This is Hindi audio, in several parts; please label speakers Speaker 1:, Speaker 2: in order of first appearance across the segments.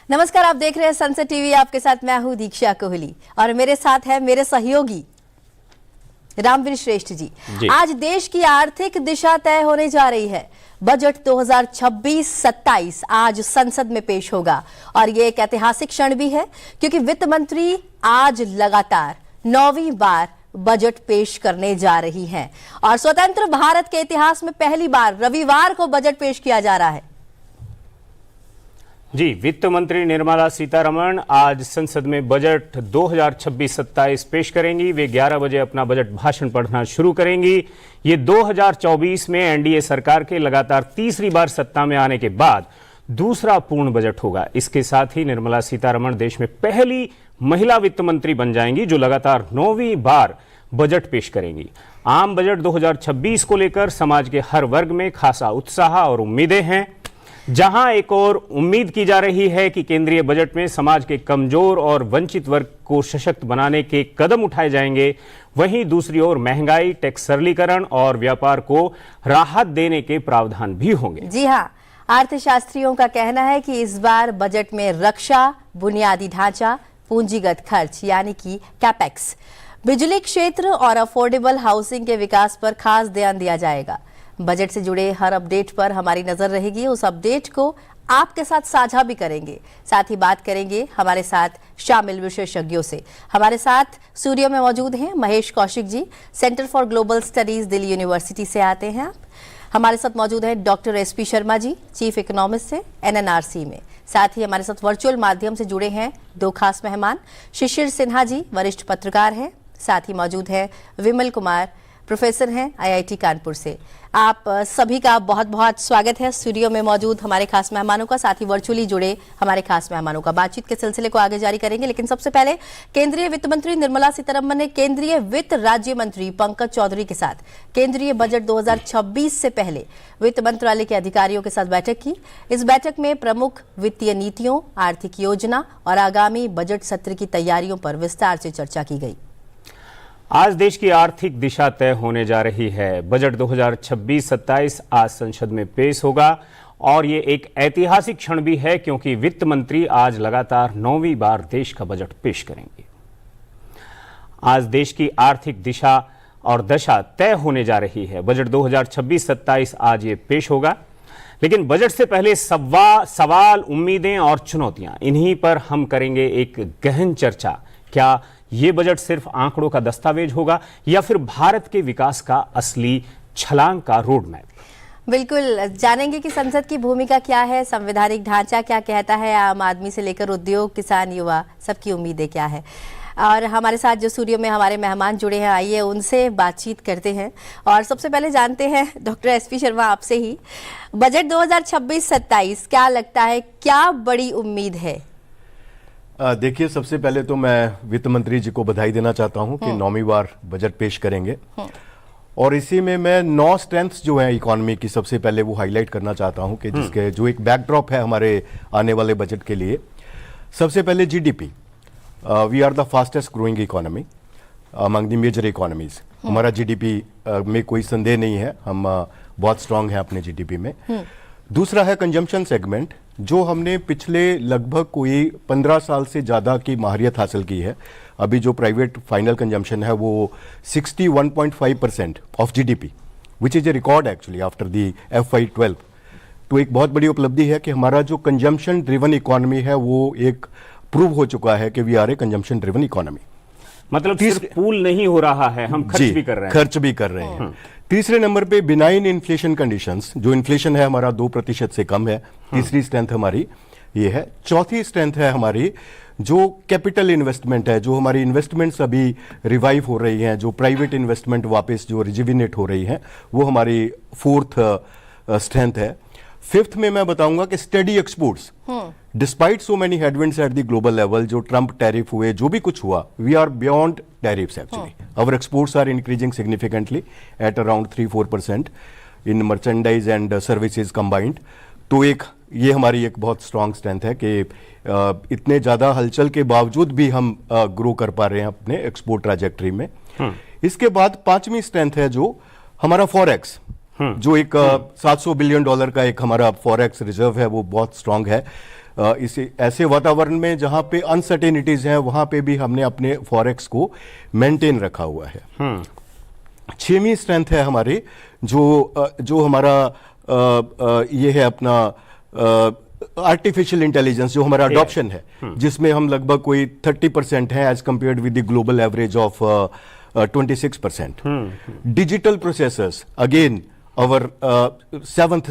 Speaker 1: नमस्कार, आप देख रहे हैं संसद टीवी। आपके साथ मैं हूं दीक्षा कोहली और मेरे साथ है मेरे सहयोगी रामवीर श्रेष्ठ जी। आज देश की आर्थिक दिशा तय होने जा रही है। बजट 2026-27 आज संसद में पेश होगा और ये एक ऐतिहासिक क्षण भी है क्योंकि वित्त मंत्री आज लगातार 9वीं बार बजट पेश करने जा रही हैं और स्वतंत्र भारत के इतिहास में पहली बार रविवार को बजट पेश किया जा रहा है।
Speaker 2: जी, वित्त मंत्री निर्मला सीतारमण आज संसद में बजट 2026-27 पेश करेंगी। वे 11 बजे अपना बजट भाषण पढ़ना शुरू करेंगी। ये 2024 में एनडीए सरकार के लगातार तीसरी बार सत्ता में आने के बाद दूसरा पूर्ण बजट होगा। इसके साथ ही निर्मला सीतारमण देश में पहली महिला वित्त मंत्री बन जाएंगी जो लगातार 9वीं बार बजट पेश करेंगी। आम बजट 2026 को लेकर समाज के हर वर्ग में खासा उत्साह और उम्मीदें हैं। जहां एक और उम्मीद की जा रही है कि केंद्रीय बजट में समाज के कमजोर और वंचित वर्ग को सशक्त बनाने के कदम उठाए जाएंगे, वहीं दूसरी ओर महंगाई, टैक्स सरलीकरण और व्यापार को राहत देने के प्रावधान भी होंगे।
Speaker 1: जी हां, अर्थशास्त्रियों का कहना है कि इस बार बजट में रक्षा, बुनियादी ढांचा, पूंजीगत खर्च यानी कि कैपेक्स, बिजली क्षेत्र और अफोर्डेबल हाउसिंग के विकास पर खास ध्यान दिया जाएगा। बजट से जुड़े हर अपडेट पर हमारी नजर रहेगी। उस अपडेट को आपके साथ साझा भी करेंगे। साथ ही बात करेंगे हमारे साथ शामिल विशेषज्ञों से। हमारे साथ स्टूडियो में मौजूद हैं Mahesh Kaushik ji, centre for global studies Delhi university से आते हैं आप। हमारे साथ मौजूद हैं doctor SP Sharma ji, chief economist से NNRC में। साथ ही हमारे साथ वर्चुअल माध्यम से जुड़े हैं दो खास मेहमान, शिशिर सिन्हा जी वरिष्ठ पत्रकार हैं, साथ ही मौजूद है विमल कुमार, प्रोफेसर हैं IIT कानपुर से। आप सभी का बहुत बहुत स्वागत है स्टूडियो में मौजूद हमारे खास मेहमानों का, साथ ही वर्चुअली जुड़े हमारे खास मेहमानों का। बातचीत के सिलसिले को आगे जारी करेंगे, लेकिन सबसे पहले केंद्रीय वित्त मंत्री निर्मला सीतारमण ने केंद्रीय वित्त राज्य मंत्री पंकज चौधरी के साथ केंद्रीय बजट 2026 से पहले वित्त मंत्रालय के अधिकारियों के साथ बैठक की। इस बैठक में प्रमुख वित्तीय नीतियों, आर्थिक योजना और आगामी बजट सत्र की तैयारियों पर विस्तार से चर्चा की गई।
Speaker 2: आज देश की आर्थिक दिशा तय होने जा रही है। बजट 2026-27 आज संसद में पेश होगा और ये एक ऐतिहासिक क्षण भी है क्योंकि वित्त मंत्री आज लगातार 9वीं बार देश का बजट पेश करेंगे। आज देश की आर्थिक दिशा और दशा तय होने जा रही है। बजट 2026-27 आज ये पेश होगा, लेकिन बजट से पहले सवाल, उम्मीदें और चुनौतियां, इन्हीं पर हम करेंगे एक गहन चर्चा। क्या ये बजट सिर्फ आंकड़ों का दस्तावेज होगा या फिर भारत के विकास का असली छलांग का रोड मैप?
Speaker 1: बिल्कुल जानेंगे कि संसद की भूमिका क्या है, संवैधानिक ढांचा क्या कहता है, आम आदमी से लेकर उद्योग, किसान, युवा, सबकी उम्मीदें क्या है। और हमारे साथ जो स्टूडियो में हमारे मेहमान जुड़े हैं, आइए उनसे बातचीत करते हैं। और सबसे पहले जानते हैं डॉक्टर SP शर्मा आपसे ही, बजट 2026-27 क्या लगता है, क्या बड़ी उम्मीद है?
Speaker 3: देखिए, सबसे पहले तो मैं वित्त मंत्री जी को बधाई देना चाहता हूं कि 9वीं बार बजट पेश करेंगे और इसी में मैं 9 स्ट्रेंथ्स जो हैं इकोनॉमी की सबसे पहले वो हाईलाइट करना चाहता हूं कि जिसके जो एक बैकड्रॉप है हमारे आने वाले बजट के लिए। सबसे पहले GDP, we are the fastest growing economy among the major economies. हमारा GDP में कोई संदेह नहीं है, हम बहुत स्ट्रांग हैं अपने GDP में। दूसरा है कंजम्पशन सेगमेंट, जो हमने पिछले लगभग कोई 15 साल से ज़्यादा की माहिरियत हासिल की है। अभी जो प्राइवेट फाइनल कंजम्पशन है वो 61.5% of GDP, which is a record actually after the FY12। तो एक बहुत बड़ी उपलब्धि है कि हमारा जो कंजम्पशन ड्रिवन इकोनॉमी है वो एक प्रूव हो चुका है कि we are a consumption driven economy.
Speaker 2: मतलब सिर्फ पूल नहीं हो रहा है, हम खर्च भी कर रहे हैं।
Speaker 3: खर्च भी कर रहे हैं। तीसरे नंबर पे बिनाइन इन्फ्लेशन कंडीशंस, जो इन्फ्लेशन है हमारा 2% से कम है। तीसरी स्ट्रेंथ हमारी ये है। चौथी स्ट्रेंथ है हमारी जो कैपिटल इन्वेस्टमेंट है, जो हमारी इन्वेस्टमेंट्स अभी रिवाइव हो रही हैं, जो प्राइवेट इन्वेस्टमेंट वापस जो रिजिविनेट हो रही हैं, वो हमारी फोर्थ स्ट्रेंथ है। फिफ्थ में मैं बताऊंगा कि study exports, despite so many headwinds at the global level, जो ट्रंप टैरिफ हुए, जो भी कुछ हुआ, we are beyond tariffs actually. Our exports are increasing significantly at around 3-4% in merchandise and services combined. तो एक ये हमारी एक बहुत स्ट्रांग स्ट्रेंथ है कि इतने ज्यादा हलचल के बावजूद भी हम ग्रो कर पा रहे हैं अपने एक्सपोर्ट ट्रैजेक्टरी में। इसके बाद पांचवी स्ट्रेंथ है जो हमारा फॉरेक्स। जो एक $700 बिलियन का एक हमारा फॉरेक्स रिजर्व है, वो बहुत स्ट्रांग है। इसे ऐसे वातावरण में जहां पे अनसर्टेनिटीज हैं, वहां पे भी हमने अपने फॉरेक्स को मेंटेन रखा हुआ है। 6वीं स्ट्रेंथ है हमारी, जो हमारा ये है अपना आर्टिफिशियल इंटेलिजेंस, जो हमारा अडॉप्शन है, जिसमें हम लगभग कोई 30% है as compared with the global average of 26%। Digital processors, again our 7th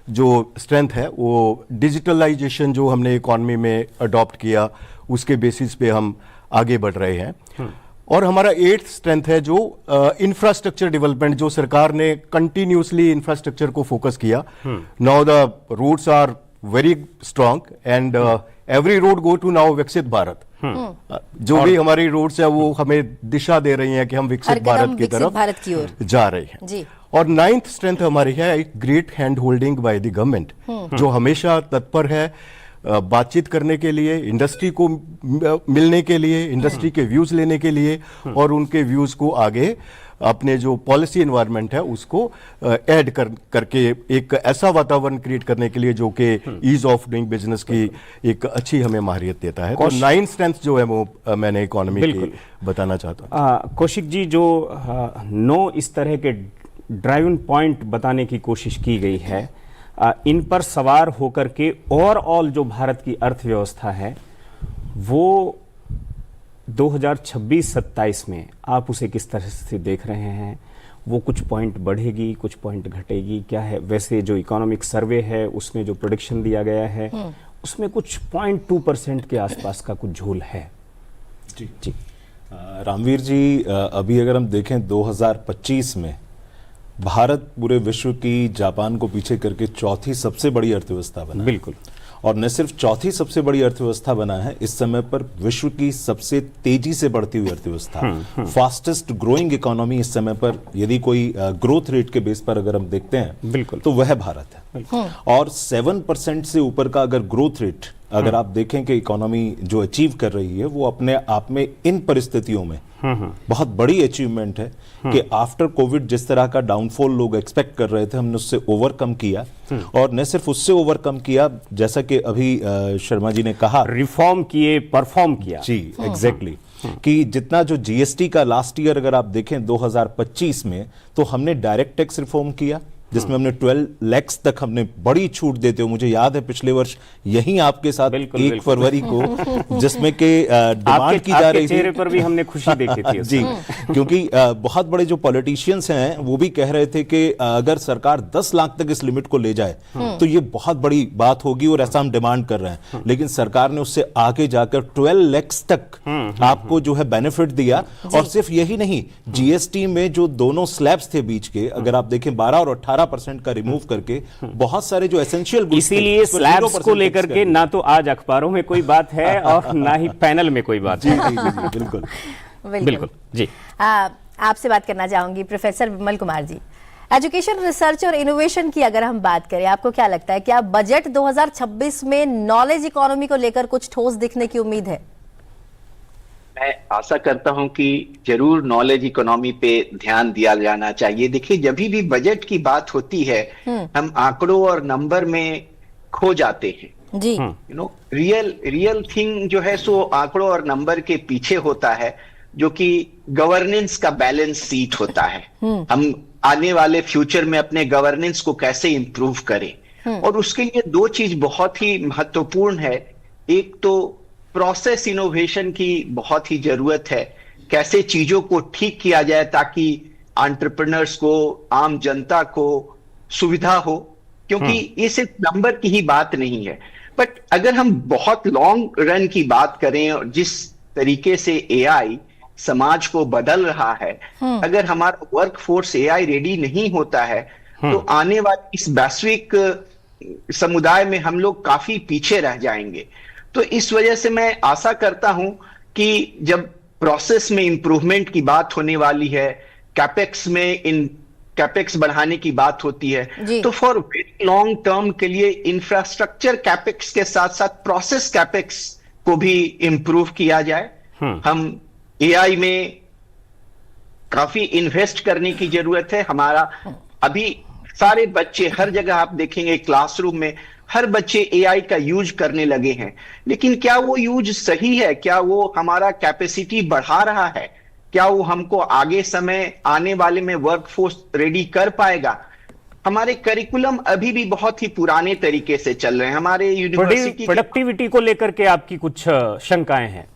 Speaker 3: जो स्ट्रेंथ है, वो डिजिटलाइजेशन जो हमने इकोनॉमी में अडॉप्ट किया, उसके बेसिस पे हम आगे बढ़ रहे हैं। और हमारा 8th स्ट्रेंथ है जो इंफ्रास्ट्रक्चर डेवलपमेंट, जो सरकार ने कंटिन्यूसली इंफ्रास्ट्रक्चर को फोकस किया। Now the roots are very strong and every road go to now विकसित भारत। जो भी हमारी रोड्स है वो हमें दिशा दे रही हैं कि हम विकसित भारत की तरफ
Speaker 1: भारत की ओर
Speaker 3: जा रहे हैं
Speaker 1: जी।
Speaker 3: और 9th स्ट्रेंथ हमारी है एक great hand holding by the government, जो हमेशा तत्पर है बातचीत करने के लिए, इंडस्ट्री को मिलने के लिए, इंडस्ट्री के व्यूज लेने के लिए, और उनके व्यूज को आगे अपने जो पॉलिसी एनवायरनमेंट है उसको ऐड करके एक ऐसा वातावरण क्रिएट करने के लिए जो कि ईज ऑफ डूइंग बिजनेस की एक अच्छी हमें माहियत देता है। तो 9 स्ट्रेंथ जो है वो मैंने इकोनॉमी की बताना चाहता हूँ।
Speaker 2: कौशिक जी, जो 9 इस तरह के ड्राइविंग पॉइंट बताने की कोशिश की गई है, इन पर सवार होकर के ओवरऑल जो भारत की अर्थव्यवस्था है वो 2026-27 में आप उसे किस तरह से देख रहे हैं? वो कुछ पॉइंट बढ़ेगी, कुछ पॉइंट घटेगी, क्या है? वैसे जो इकोनॉमिक सर्वे है उसमें जो प्रेडिक्शन दिया गया है उसमें कुछ 0.2% के आसपास का कुछ झोल है।
Speaker 4: जी जी रामवीर जी, अभी अगर हम देखें 2025 में भारत पूरे विश्व की जापान को पीछे करके चौथी सबसे बड़ी अर्थव्यवस्था बना।
Speaker 2: बिल्कुल।
Speaker 4: और न सिर्फ चौथी सबसे बड़ी अर्थव्यवस्था बना है, इस समय पर विश्व की सबसे तेजी से बढ़ती हुई अर्थव्यवस्था, फास्टेस्ट ग्रोइंग इकोनॉमी इस समय पर यदि कोई ग्रोथ रेट के बेस पर अगर हम देखते हैं
Speaker 2: बिल्कुल,
Speaker 4: तो वह भारत है। और 7% से ऊपर का अगर ग्रोथ रेट अगर आप देखें कि इकोनॉमी जो अचीव कर रही है, वो अपने आप में इन परिस्थितियों में बहुत बड़ी अचीवमेंट है कि आफ्टर कोविड जिस तरह का डाउनफॉल लोग एक्सपेक्ट कर रहे थे, हमने उससे ओवरकम किया। और न सिर्फ उससे ओवरकम किया, जैसा कि अभी शर्मा जी ने कहा,
Speaker 2: रिफॉर्म किए, परफॉर्म किया।
Speaker 4: जी एग्जैक्टली कि जितना जो जीएसटी का लास्ट ईयर अगर आप देखें 2025 में, तो हमने डायरेक्ट टैक्स रिफॉर्म किया जिसमें हमने 12 लाख तक हमने बड़ी छूट देते हो। मुझे याद है पिछले वर्ष यहीं आपके साथ 1 फरवरी को जिसमें के डिमांड की जा रही थी,
Speaker 2: चेहरे पर भी हमने खुशी देखी थी
Speaker 4: जी, क्योंकि बहुत बड़े जो पॉलिटिशियंस हैं वो भी कह रहे थे कि अगर सरकार 10 लाख तक इस लिमिट को ले जाए तो ये बहुत बड़ी बात होगी और ऐसा हम डिमांड कर रहे हैं। लेकिन सरकार ने उससे आगे जाकर 12 लाख तक आपको जो है बेनिफिट दिया। और सिर्फ यही नहीं, जीएसटी में जो दोनों स्लैब्स थे बीच के, अगर आप देखें 12 और 18% का रिमूव करके बहुत सारे जो एसेंशियल गुड्स,
Speaker 2: इसीलिए स्लैब्स को लेकर के ना तो आज अखबारों में कोई बात है और ना ही पैनल में कोई बात है।
Speaker 4: जी, बिल्कुल
Speaker 2: बिल्कुल जी।
Speaker 1: आपसे बात करना चाहूंगी professor Vimal Kumar ji, education, research और इनोवेशन की अगर हम बात करें, आपको क्या लगता है क्या बजट 2026 में नॉलेज इकोनॉमी को लेकर कुछ ठोस दिखने की उम्मीद है?
Speaker 5: मैं आशा करता हूं कि जरूर नॉलेज इकोनॉमी पे ध्यान दिया जाना चाहिए। देखिए, जब भी बजट की बात होती है हम आंकड़ों और नंबर में खो जाते हैं
Speaker 1: जी।
Speaker 5: रियल थिंग जो है सो आंकड़ों और नंबर के पीछे होता है, जो कि गवर्नेंस का बैलेंस सीट होता है। हम आने वाले फ्यूचर में अपने गवर्नेंस को कैसे इंप्रूव करें, और उसके लिए 2 चीज बहुत ही महत्वपूर्ण है। एक तो प्रोसेस इनोवेशन की बहुत ही जरूरत है, कैसे चीजों को ठीक किया जाए ताकि एंटरप्रेन्योर्स को, आम जनता को सुविधा हो, क्योंकि ये सिर्फ नंबर की ही बात नहीं है। बट अगर हम बहुत लॉन्ग रन की बात करें और जिस तरीके से एआई समाज को बदल रहा है, अगर हमारा वर्क फोर्स एआई रेडी नहीं होता है तो आने वाले इस वैश्विक समुदाय में हम लोग काफी पीछे रह जाएंगे। तो इस वजह से मैं आशा करता हूं कि जब प्रोसेस में इंप्रूवमेंट की बात होने वाली है, कैपेक्स बढ़ाने की बात होती है, तो फॉर वेरी लॉन्ग टर्म के लिए इंफ्रास्ट्रक्चर कैपेक्स के साथ साथ प्रोसेस कैपेक्स को भी इंप्रूव किया जाए। हम एआई में काफी इन्वेस्ट करने की जरूरत है। हमारा अभी सारे बच्चे हर जगह आप देखेंगे क्लासरूम में हर बच्चे एआई का यूज करने लगे हैं, लेकिन क्या वो यूज सही है? क्या वो हमारा कैपेसिटी बढ़ा रहा है? क्या वो हमको आगे समय आने वाले में वर्कफोर्स रेडी कर पाएगा? हमारे करिकुलम अभी भी बहुत ही पुराने तरीके से चल रहे हैं। हमारे यूनिवर्सिटी
Speaker 2: प्रोडक्टिविटी को लेकर के आपकी कुछ शंकाएं हैं?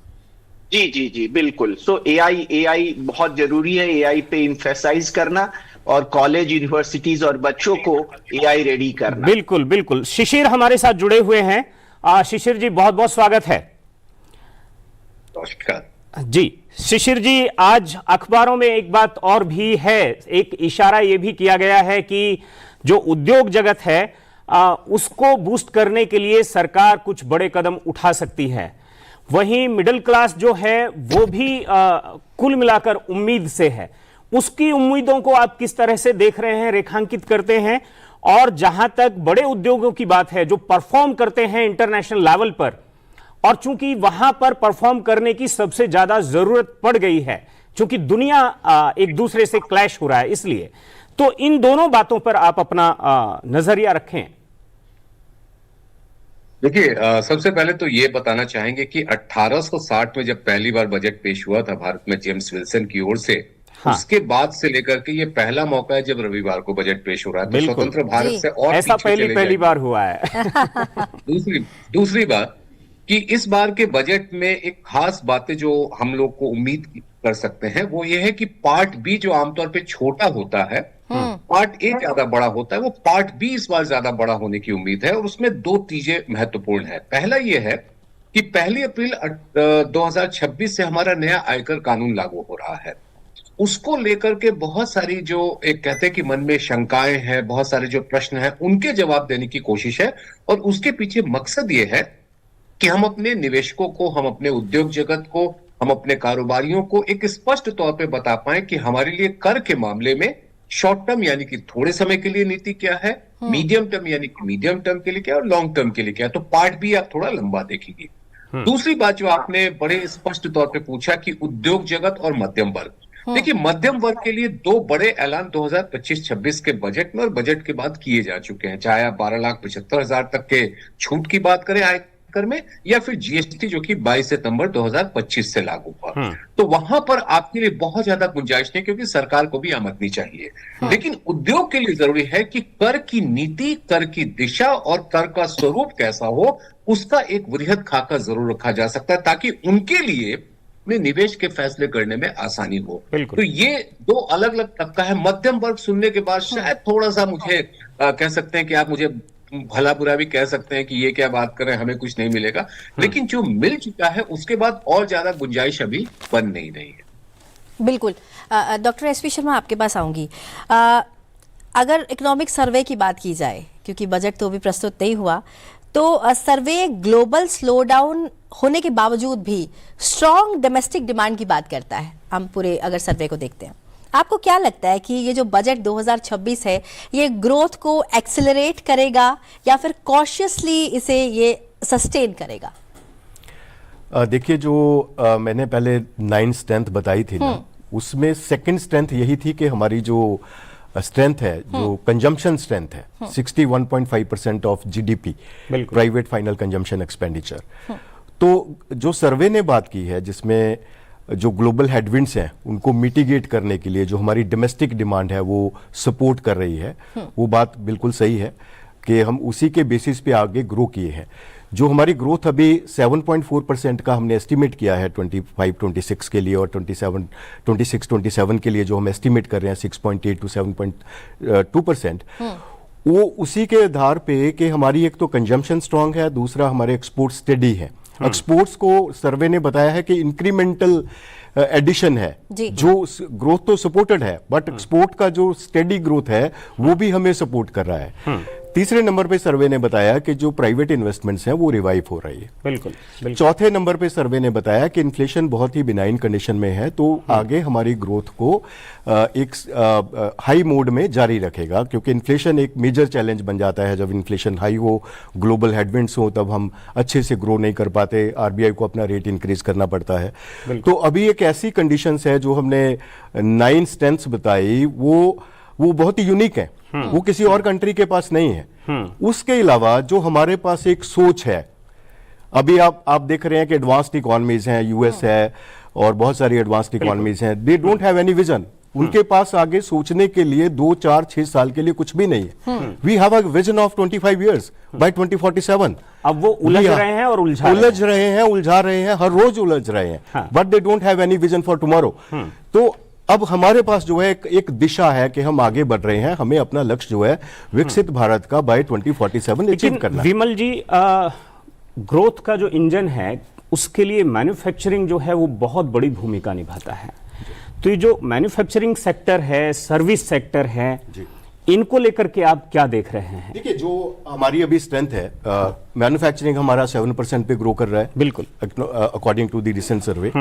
Speaker 5: जी जी जी बिल्कुल। सो एआई बहुत जरूरी है, एआई पे इम्फेसाइज करना और कॉलेज यूनिवर्सिटीज और बच्चों को एआई रेडी करना।
Speaker 2: बिल्कुल बिल्कुल। शिशिर हमारे साथ जुड़े हुए हैं। शिशिर जी, बहुत बहुत स्वागत है।
Speaker 6: नमस्कार
Speaker 2: जी शिशिर जी, आज अखबारों में एक बात और भी है, एक इशारा यह भी किया गया है कि जो उद्योग जगत है उसको बूस्ट करने के लिए सरकार कुछ बड़े कदम उठा सकती है। वहीं मिडिल क्लास जो है वो भी कुल मिलाकर उम्मीद से है। उसकी उम्मीदों को आप किस तरह से देख रहे हैं, रेखांकित करते हैं? और जहां तक बड़े उद्योगों की बात है जो परफॉर्म करते हैं इंटरनेशनल लेवल पर, और चूंकि वहां पर परफॉर्म करने की सबसे ज्यादा जरूरत पड़ गई है, चूंकि दुनिया एक दूसरे से क्लैश हो रहा है, इसलिए तो इन दोनों बातों पर आप अपना नजरिया रखें।
Speaker 6: देखिए, सबसे पहले तो ये बताना चाहेंगे कि 1860 में जब पहली बार बजट पेश हुआ था भारत में जेम्स विल्सन की ओर से,
Speaker 2: हाँ।
Speaker 6: उसके बाद से लेकर के ये पहला मौका है जब रविवार को बजट पेश हो रहा है। तो स्वतंत्र भारत से और
Speaker 2: ऐसा
Speaker 6: पीछे चले
Speaker 2: पहली
Speaker 6: जाएंगे।
Speaker 2: बार हुआ है।
Speaker 6: दूसरी बात कि इस बार के बजट में एक खास बातें जो हम लोग को उम्मीद कर सकते हैं वो ये है कि पार्ट बी जो आमतौर पे छोटा होता है, पार्ट ए ज्यादा बड़ा होता है, वो पार्ट बी इस बार ज्यादा बड़ा होने की उम्मीद है। और उसमें दो चीजें महत्वपूर्ण है। पहला ये है कि 1 अप्रैल 2026 से हमारा नया आयकर कानून लागू हो रहा है। उसको लेकर के बहुत सारी जो एक कहते हैं कि मन में शंकाएं हैं, बहुत सारे जो प्रश्न हैं, उनके जवाब देने की कोशिश है। और उसके पीछे मकसद ये है कि हम अपने निवेशकों को, हम अपने उद्योग जगत को, हम अपने कारोबारियों को एक स्पष्ट तौर पे बता पाए कि हमारे लिए कर के मामले में शॉर्ट टर्म यानी कि थोड़े समय के लिए नीति क्या है, मीडियम टर्म यानी कि मीडियम टर्म के लिए क्या, और लॉन्ग टर्म के लिए क्या। तो पार्ट बी आप थोड़ा लंबा देखेंगे। दूसरी बात जो आपने बड़े स्पष्ट तौर पे पूछा कि उद्योग जगत और मध्यम वर्ग, देखिए मध्यम वर्ग के लिए दो बड़े ऐलान 2025-26 के बजट में और बजट के बाद किए जा चुके हैं। चाहे आप 12,75,000 तक के छूट की बात करें आयकर में, या फिर जीएसटी जो कि 22 सितंबर 2025 से लागू हुआ, तो वहां पर आपके लिए बहुत ज्यादा गुंजाइश नहीं, क्योंकि सरकार को भी आमदनी चाहिए। लेकिन उद्योग के लिए जरूरी है कि कर की नीति, कर की दिशा और कर का स्वरूप कैसा हो, उसका एक वृहद खाका जरूर रखा जा सकता है, ताकि उनके लिए अपने निवेश के फैसले करने में आसानी हो। तो ये दो अलग अलग तबका है। मध्यम वर्ग सुनने के बाद शायद थोड़ा सा मुझे कह सकते हैं कि आप मुझे भला बुरा भी कह सकते हैं कि ये क्या बात करें, हमें कुछ नहीं मिलेगा, लेकिन जो मिल चुका है उसके बाद और ज्यादा गुंजाइश अभी बन नहीं रही है।
Speaker 1: बिल्कुल। डॉक्टर एसपी शर्मा, आपके पास आऊंगी। अगर इकोनॉमिक सर्वे की बात की जाए, क्योंकि बजट तो अभी प्रस्तुत नहीं हुआ, तो सर्वे ग्लोबल स्लोडाउन होने के बावजूद भी स्ट्रॉन्ग डोमेस्टिक डिमांड की बात करता है। हम पूरे अगर सर्वे को देखते हैं, आपको क्या लगता है कि ये जो बजट 2026 है ये ग्रोथ को एक्सेलरेट करेगा या फिर कॉशियसली इसे ये सस्टेन करेगा?
Speaker 3: देखिए, जो मैंने पहले 9 स्ट्रेंथ बताई थी ना, उसमें सेकंड स्ट्रेंथ यही थी कि हमारी जो स्ट्रेंथ है, जो कंजम्पशन स्ट्रेंथ है, 61.5% of GDP, private final consumption expenditure. तो जो सर्वे ने बात की है, जिसमें जो ग्लोबल हेडविंड्स हैं उनको मिटिगेट करने के लिए जो हमारी डोमेस्टिक डिमांड है वो सपोर्ट कर रही है, वो बात बिल्कुल सही है कि हम उसी के बेसिस पे आगे ग्रो किए हैं। जो हमारी ग्रोथ अभी 7.4% का हमने एस्टिमेट किया है 25-26 के लिए, और 26-27 के लिए जो हम एस्टिमेट कर रहे हैं 6.8 to 7.2%, वो उसी के आधार पे कि हमारी एक तो कंजम्पशन स्ट्रांग है, दूसरा हमारे एक्सपोर्ट स्टेडी है। एक्सपोर्ट्स को सर्वे ने बताया है कि इंक्रीमेंटल एडिशन है, जो ग्रोथ तो सपोर्टेड है, बट एक्सपोर्ट का जो स्टेडी ग्रोथ है वो भी हमें सपोर्ट कर रहा है। तीसरे नंबर पे सर्वे ने बताया कि जो प्राइवेट इन्वेस्टमेंट्स हैं वो रिवाइव हो रही है। बिल्कुल। चौथे नंबर पे सर्वे ने बताया कि इन्फ्लेशन बहुत ही बिनाइन कंडीशन में है, तो आगे हमारी ग्रोथ को एक हाई मोड में जारी रखेगा, क्योंकि इन्फ्लेशन एक मेजर चैलेंज बन जाता है। जब इन्फ्लेशन हाई हो, ग्लोबल हेडविंड्स हो, तब हम अच्छे से ग्रो नहीं कर पाते, आरबीआई को अपना रेट इंक्रीज करना पड़ता है। तो अभी एक ऐसी कंडीशंस है, जो हमने 9 स्ट्रेंथ्स बताई, वो वो बहुत ही यूनिक है, वो किसी और कंट्री के पास नहीं है। उसके अलावा जो हमारे पास एक सोच है, अभी आप देख रहे हैं कि एडवांस्ड इकोनॉमीज हैं, यूएस है और बहुत सारी एडवांस्ड इकोनॉमीज हैं, they don't have any vision. उनके पास आगे सोचने के लिए 2, 4, 6 साल के लिए कुछ भी नहीं है। We have a vision of 25 years by 2047।
Speaker 2: अब वो उलझ रहे हैं और उलझा
Speaker 3: रहे हैं, हर रोज उलझ रहे हैं, but they don't have any vision for tomorrow. तो अब हमारे पास जो है एक दिशा है कि हम आगे बढ़ रहे हैं, हमें अपना लक्ष्य जो है विकसित भारत का बाय 2047 अचीव करना है।
Speaker 2: विमल जी, ग्रोथ का जो इंजन है उसके लिए मैन्युफैक्चरिंग जो है वो बहुत बड़ी भूमिका निभाता है। तो ये जो मैन्युफैक्चरिंग सेक्टर है, सर्विस सेक्टर है, इनको लेकर के आप क्या देख रहे हैं?
Speaker 3: देखिए, जो हमारी अभी स्ट्रेंथ है, मैन्युफैक्चरिंग हमारा 7% पे ग्रो कर रहा है,
Speaker 2: बिल्कुल,
Speaker 3: अकॉर्डिंग टू द रिसेंट सर्वे।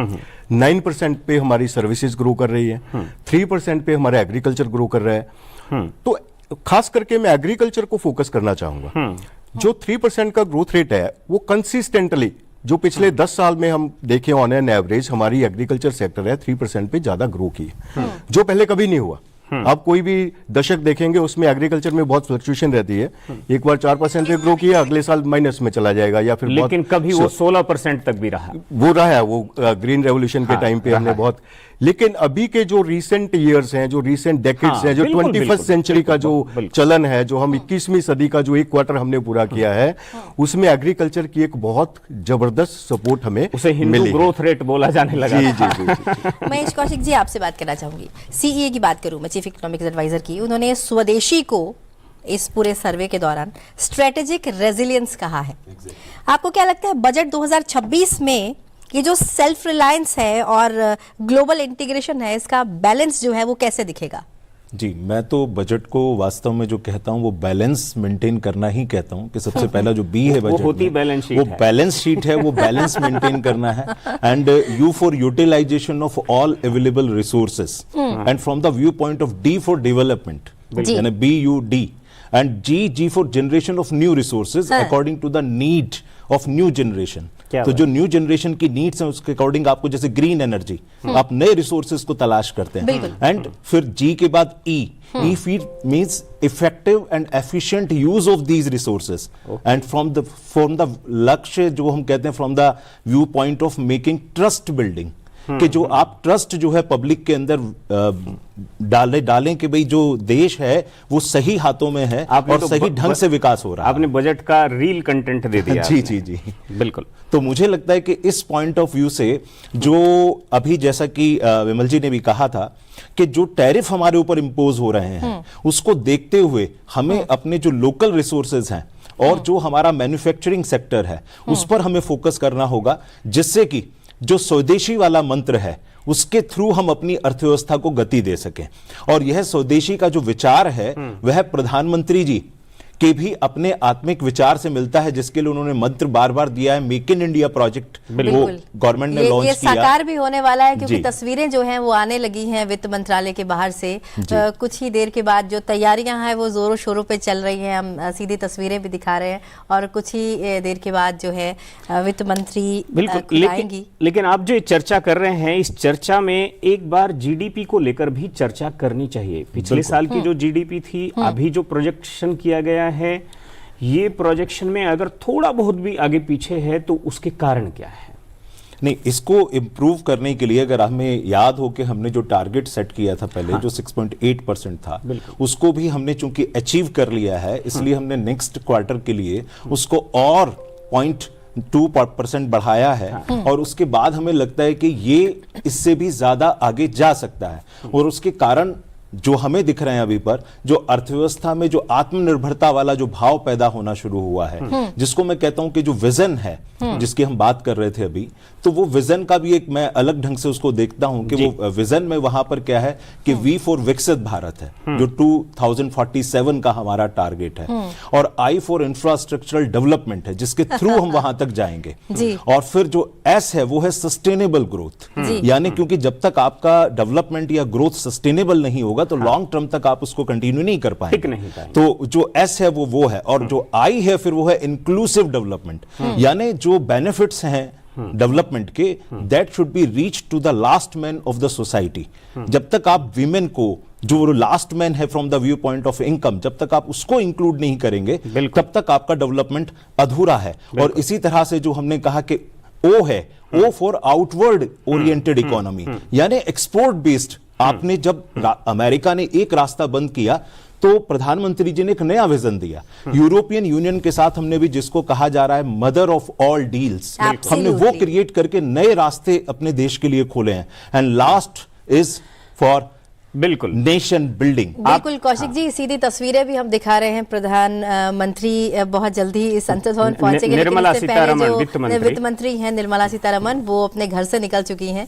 Speaker 3: 9% पे हमारी सर्विसेज ग्रो कर रही है, 3% पे हमारा एग्रीकल्चर ग्रो कर रहा है। तो खास करके मैं एग्रीकल्चर को फोकस करना चाहूंगा। जो 3% का ग्रोथ रेट है वो कंसिस्टेंटली जो पिछले 10 साल में हम देखे ऑन एन एवरेज हमारी एग्रीकल्चर सेक्टर है 3% पे ज्यादा ग्रो की है, जो पहले कभी नहीं हुआ। आप कोई भी दशक देखेंगे उसमें एग्रीकल्चर में बहुत फ्लक्चुएशन रहती है, एक बार 4% पे ग्रो किया, अगले साल माइनस में चला जाएगा, या फिर
Speaker 2: लेकिन कभी वो 16% तक भी रहा।
Speaker 3: वो रहा है, वो ग्रीन रेवोल्यूशन के टाइम पे हमने बहुत। लेकिन अभी के जो रीसेंट ईयर्स हैं, जो रीसेंट डेकेड्स हैं, जो 21st सेंचुरी का जो चलन है, जो हम 21वीं सदी का जो एक क्वार्टर हमने पूरा किया है, उसमें एग्रीकल्चर की एक बहुत जबरदस्त सपोर्ट हमें
Speaker 2: उसे हिंदू ग्रोथ रेट बोला जाने लगा।
Speaker 1: जी। महेश कौशिक जी, आपसे बात करना चाहूंगी। सीईए की बात करूं मैं, चीफ इकोनॉमिक्स एडवाइजर की, उन्होंने स्वदेशी को इस पूरे सर्वे के दौरान स्ट्रेटेजिक रेजिलियंस कहा है। आपको क्या लगता है बजट 2026 में ये जो सेल्फ रिलायंस है और ग्लोबल इंटीग्रेशन है, इसका बैलेंस जो है वो कैसे दिखेगा?
Speaker 4: जी, मैं तो बजट को वास्तव में जो कहता हूं वो बैलेंस मेंटेन करना ही कहता हूं कि सबसे पहला जो बी है बजट
Speaker 2: होती बैलेंस शीट,
Speaker 4: वो बैलेंस शीट है, वो बैलेंस मेंटेन करना है। And U for utilisation of all available resources and from the view point of D for development, यानी BUD, and G for generation of new resources according to the need of new generation. तो जो न्यू जनरेशन की नीड्स हैं उसके अकॉर्डिंग आपको, जैसे ग्रीन एनर्जी, आप नए रिसोर्सेज को तलाश करते हैं। एंड फिर G के बाद E feed means effective and efficient use of these resources, and from the लक्ष्य जो हम कहते हैं from the view point of making trust building, कि जो आप ट्रस्ट जो है पब्लिक के अंदर डालें कि भाई जो देश है वो सही हाथों में है और तो सही ढंग से विकास हो रहा है।
Speaker 2: आपने बजट का रील कंटेंट दे दिया।
Speaker 4: जी
Speaker 2: बिल्कुल।
Speaker 4: तो मुझे लगता है कि इस पॉइंट ऑफ व्यू से जो अभी जैसा कि विमल जी ने भी कहा था कि जो टैरिफ हमारे ऊपर इंपोज हो रहे हैं उसको देखते हुए हमें अपने जो लोकल रिसोर्सेज हैं और जो हमारा मैन्युफैक्चरिंग सेक्टर है उस पर हमें फोकस करना होगा, जिससे कि जो स्वदेशी वाला मंत्र है उसके थ्रू हम अपनी अर्थव्यवस्था को गति दे सकें। और यह स्वदेशी का जो विचार है वह प्रधानमंत्री जी के भी अपने आत्मिक विचार से मिलता है, जिसके लिए उन्होंने मंत्र बार बार दिया है, मेक इन इंडिया प्रोजेक्ट वो गवर्नमेंट ने लॉन्च किया।
Speaker 1: ये साकार भी होने वाला है क्योंकि तस्वीरें जो हैं वो आने लगी हैं वित्त मंत्रालय के बाहर से। कुछ ही देर के बाद जो तैयारियां हैं वो जोरों शोरों पे चल रही हैं, हम सीधी तस्वीरें भी दिखा रहे हैं और कुछ ही देर के बाद जो है वित्त मंत्री आएंगी।
Speaker 2: लेकिन आप जो चर्चा कर रहे हैं, इस चर्चा में एक बार जीडीपी को लेकर भी चर्चा करनी चाहिए। पिछले साल की जो जीडीपी थी, अभी जो प्रोजेक्शन किया गया है, ये प्रोजेक्शन में अगर थोड़ा बहुत भी आगे पीछे है तो उसके कारण क्या है?
Speaker 4: नहीं, इसको इम्प्रूव करने के लिए अगर हमें याद हो कि हमने जो टारगेट सेट किया था पहले, जो 6.8% था, उसको भी हमने चूंकि अचीव कर लिया है, इसलिए हमने नेक्स्ट क्वार्टर के लिए उसको और 0.2% बढ़ाया है। और उसके बाद हमें लगता है कि ये इससे भी ज्यादा आगे जा सकता है। और उसके कारण जो हमें दिख रहे हैं अभी पर, जो अर्थव्यवस्था में जो आत्मनिर्भरता वाला जो भाव पैदा होना शुरू हुआ है, जिसको मैं कहता हूं कि जो विजन है जिसकी हम बात कर रहे थे अभी, तो वो विजन का भी एक मैं अलग ढंग से उसको देखता हूं कि वो विजन में वहां पर क्या है कि V फॉर विकसित भारत है, जो 2047 का हमारा टारगेट है, और I फॉर इंफ्रास्ट्रक्चरल डेवलपमेंट है, जिसके थ्रू हम वहां तक जाएंगे। और फिर जो S है वो है सस्टेनेबल ग्रोथ, यानी क्योंकि जब तक आपका डेवलपमेंट या ग्रोथ सस्टेनेबल नहीं होगा तो लॉन्ग टर्म तक आप उसको कंटिन्यू नहीं कर पाएंगे। तो जो S है वो है, और जो I है फिर वो है इंक्लूसिव डेवलपमेंट, यानी जो बेनिफिट्स हैं डेवलपमेंट के, that should be reach to the last man of the society. जब तक आप विमेन को, जो लास्ट मैन है from the view point of income, जब तक आप उसको इंक्लूड नहीं करेंगे तब तक आपका डेवलपमेंट अधूरा है। और इसी तरह से जो हमने कहा कि ओ है, O for outward oriented economy, यानी एक्सपोर्ट बेस्ड। आपने जब अमेरिका ने एक रास्ता बंद किया तो प्रधानमंत्री जी ने एक नया विजन दिया। यूरोपियन यूनियन के साथ हमने भी, जिसको कहा जा रहा है मदर ऑफ ऑल डील्स, हमने वो क्रिएट करके नए रास्ते अपने देश के लिए खोले हैं। एंड लास्ट इज फॉर
Speaker 2: बिल्कुल
Speaker 4: नेशन बिल्डिंग।
Speaker 1: बिल्कुल कौशिक जी, सीधी तस्वीरें भी हम दिखा रहे हैं। प्रधानमंत्री बहुत जल्दी संसद भवन पहुंचेंगे, लेकिन
Speaker 2: निर्मला
Speaker 1: इससे पहले
Speaker 2: सीतारमण
Speaker 1: जो
Speaker 2: वित्त
Speaker 1: मंत्री हैं निर्मला सीतारमण, वो अपने घर से निकल चुकी हैं।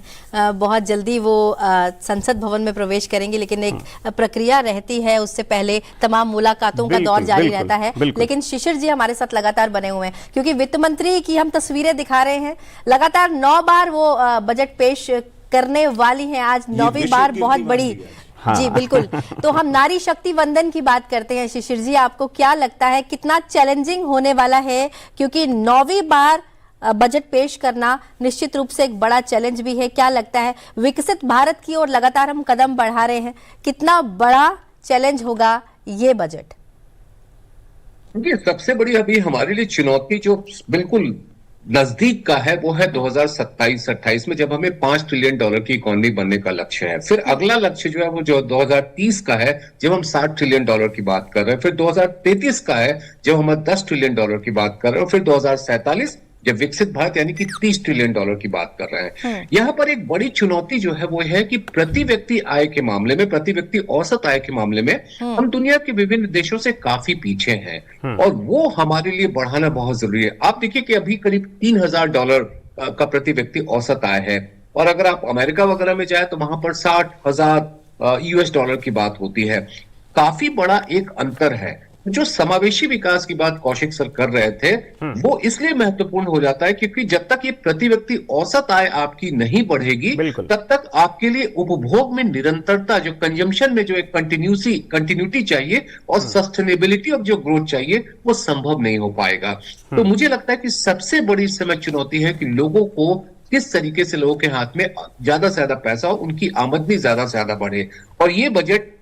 Speaker 1: बहुत जल्दी वो संसद भवन में प्रवेश करेंगी, लेकिन एक प्रक्रिया रहती है, उससे पहले तमाम मुलाकातों का दौर जारी रहता है। लेकिन शिशिर जी हमारे साथ लगातार बने हुए हैं, क्योंकि वित्त मंत्री की हम तस्वीरें दिखा रहे हैं। लगातार 9 बार वो बजट पेश करने वाली हैं, आज 9वीं बार बहुत बड़ी। हाँ। जी बिल्कुल। तो हम नारी शक्ति वंदन की बात करते हैं। शिशिर जी, आपको क्या लगता है कितना चैलेंजिंग होने वाला है, क्योंकि 9वीं बार बजट पेश करना निश्चित रूप से एक बड़ा चैलेंज भी है। क्या लगता है, विकसित भारत की ओर लगातार हम कदम बढ़ा रहे हैं, कितना बड़ा चैलेंज होगा ये बजट?
Speaker 6: सबसे बड़ी अभी हमारे लिए चुनौती जो बिल्कुल नजदीक का है वो है 2027-28 में, जब हमें $5 ट्रिलियन की इकोनॉमी बनने का लक्ष्य है। फिर अगला लक्ष्य जो है वो जो 2030 का है, जब हम $60 ट्रिलियन की बात कर रहे हैं। फिर 2033 का है, जब हम $10 ट्रिलियन की बात कर रहे हैं। और फिर 2047 जब विकसित भारत यानी कि $30 ट्रिलियन की बात कर रहे हैं। यहां पर एक बड़ी चुनौती जो है वो है कि प्रति व्यक्ति आय के मामले में, प्रति व्यक्ति औसत आय के मामले में हम दुनिया के विभिन्न देशों से काफी पीछे हैं, और वो हमारे लिए बढ़ाना बहुत जरूरी है। आप देखिए कि अभी करीब $3000 का प्रति व्यक्ति औसत आय है, और अगर आप अमेरिका वगैरह में जाए तो वहां पर $60,000 की बात होती है। काफी बड़ा एक अंतर है। जो समावेशी विकास की बात कौशिक सर कर रहे थे, वो इसलिए महत्वपूर्ण हो जाता है क्योंकि जब तक ये प्रति व्यक्ति औसत आय आपकी नहीं बढ़ेगी, तब तक आपके लिए उपभोग में निरंतरता, जो कंजम्पशन में जो एक कंटिन्यूटी चाहिए और सस्टेनेबिलिटी ऑफ जो ग्रोथ चाहिए, वो संभव नहीं हो पाएगा। तो मुझे लगता है कि सबसे बड़ी इस समय चुनौती है कि लोगों को किस तरीके से, लोगों के हाथ में ज्यादा से ज्यादा पैसा हो, उनकी आमदनी ज्यादा से ज्यादा बढ़े। और ये बजट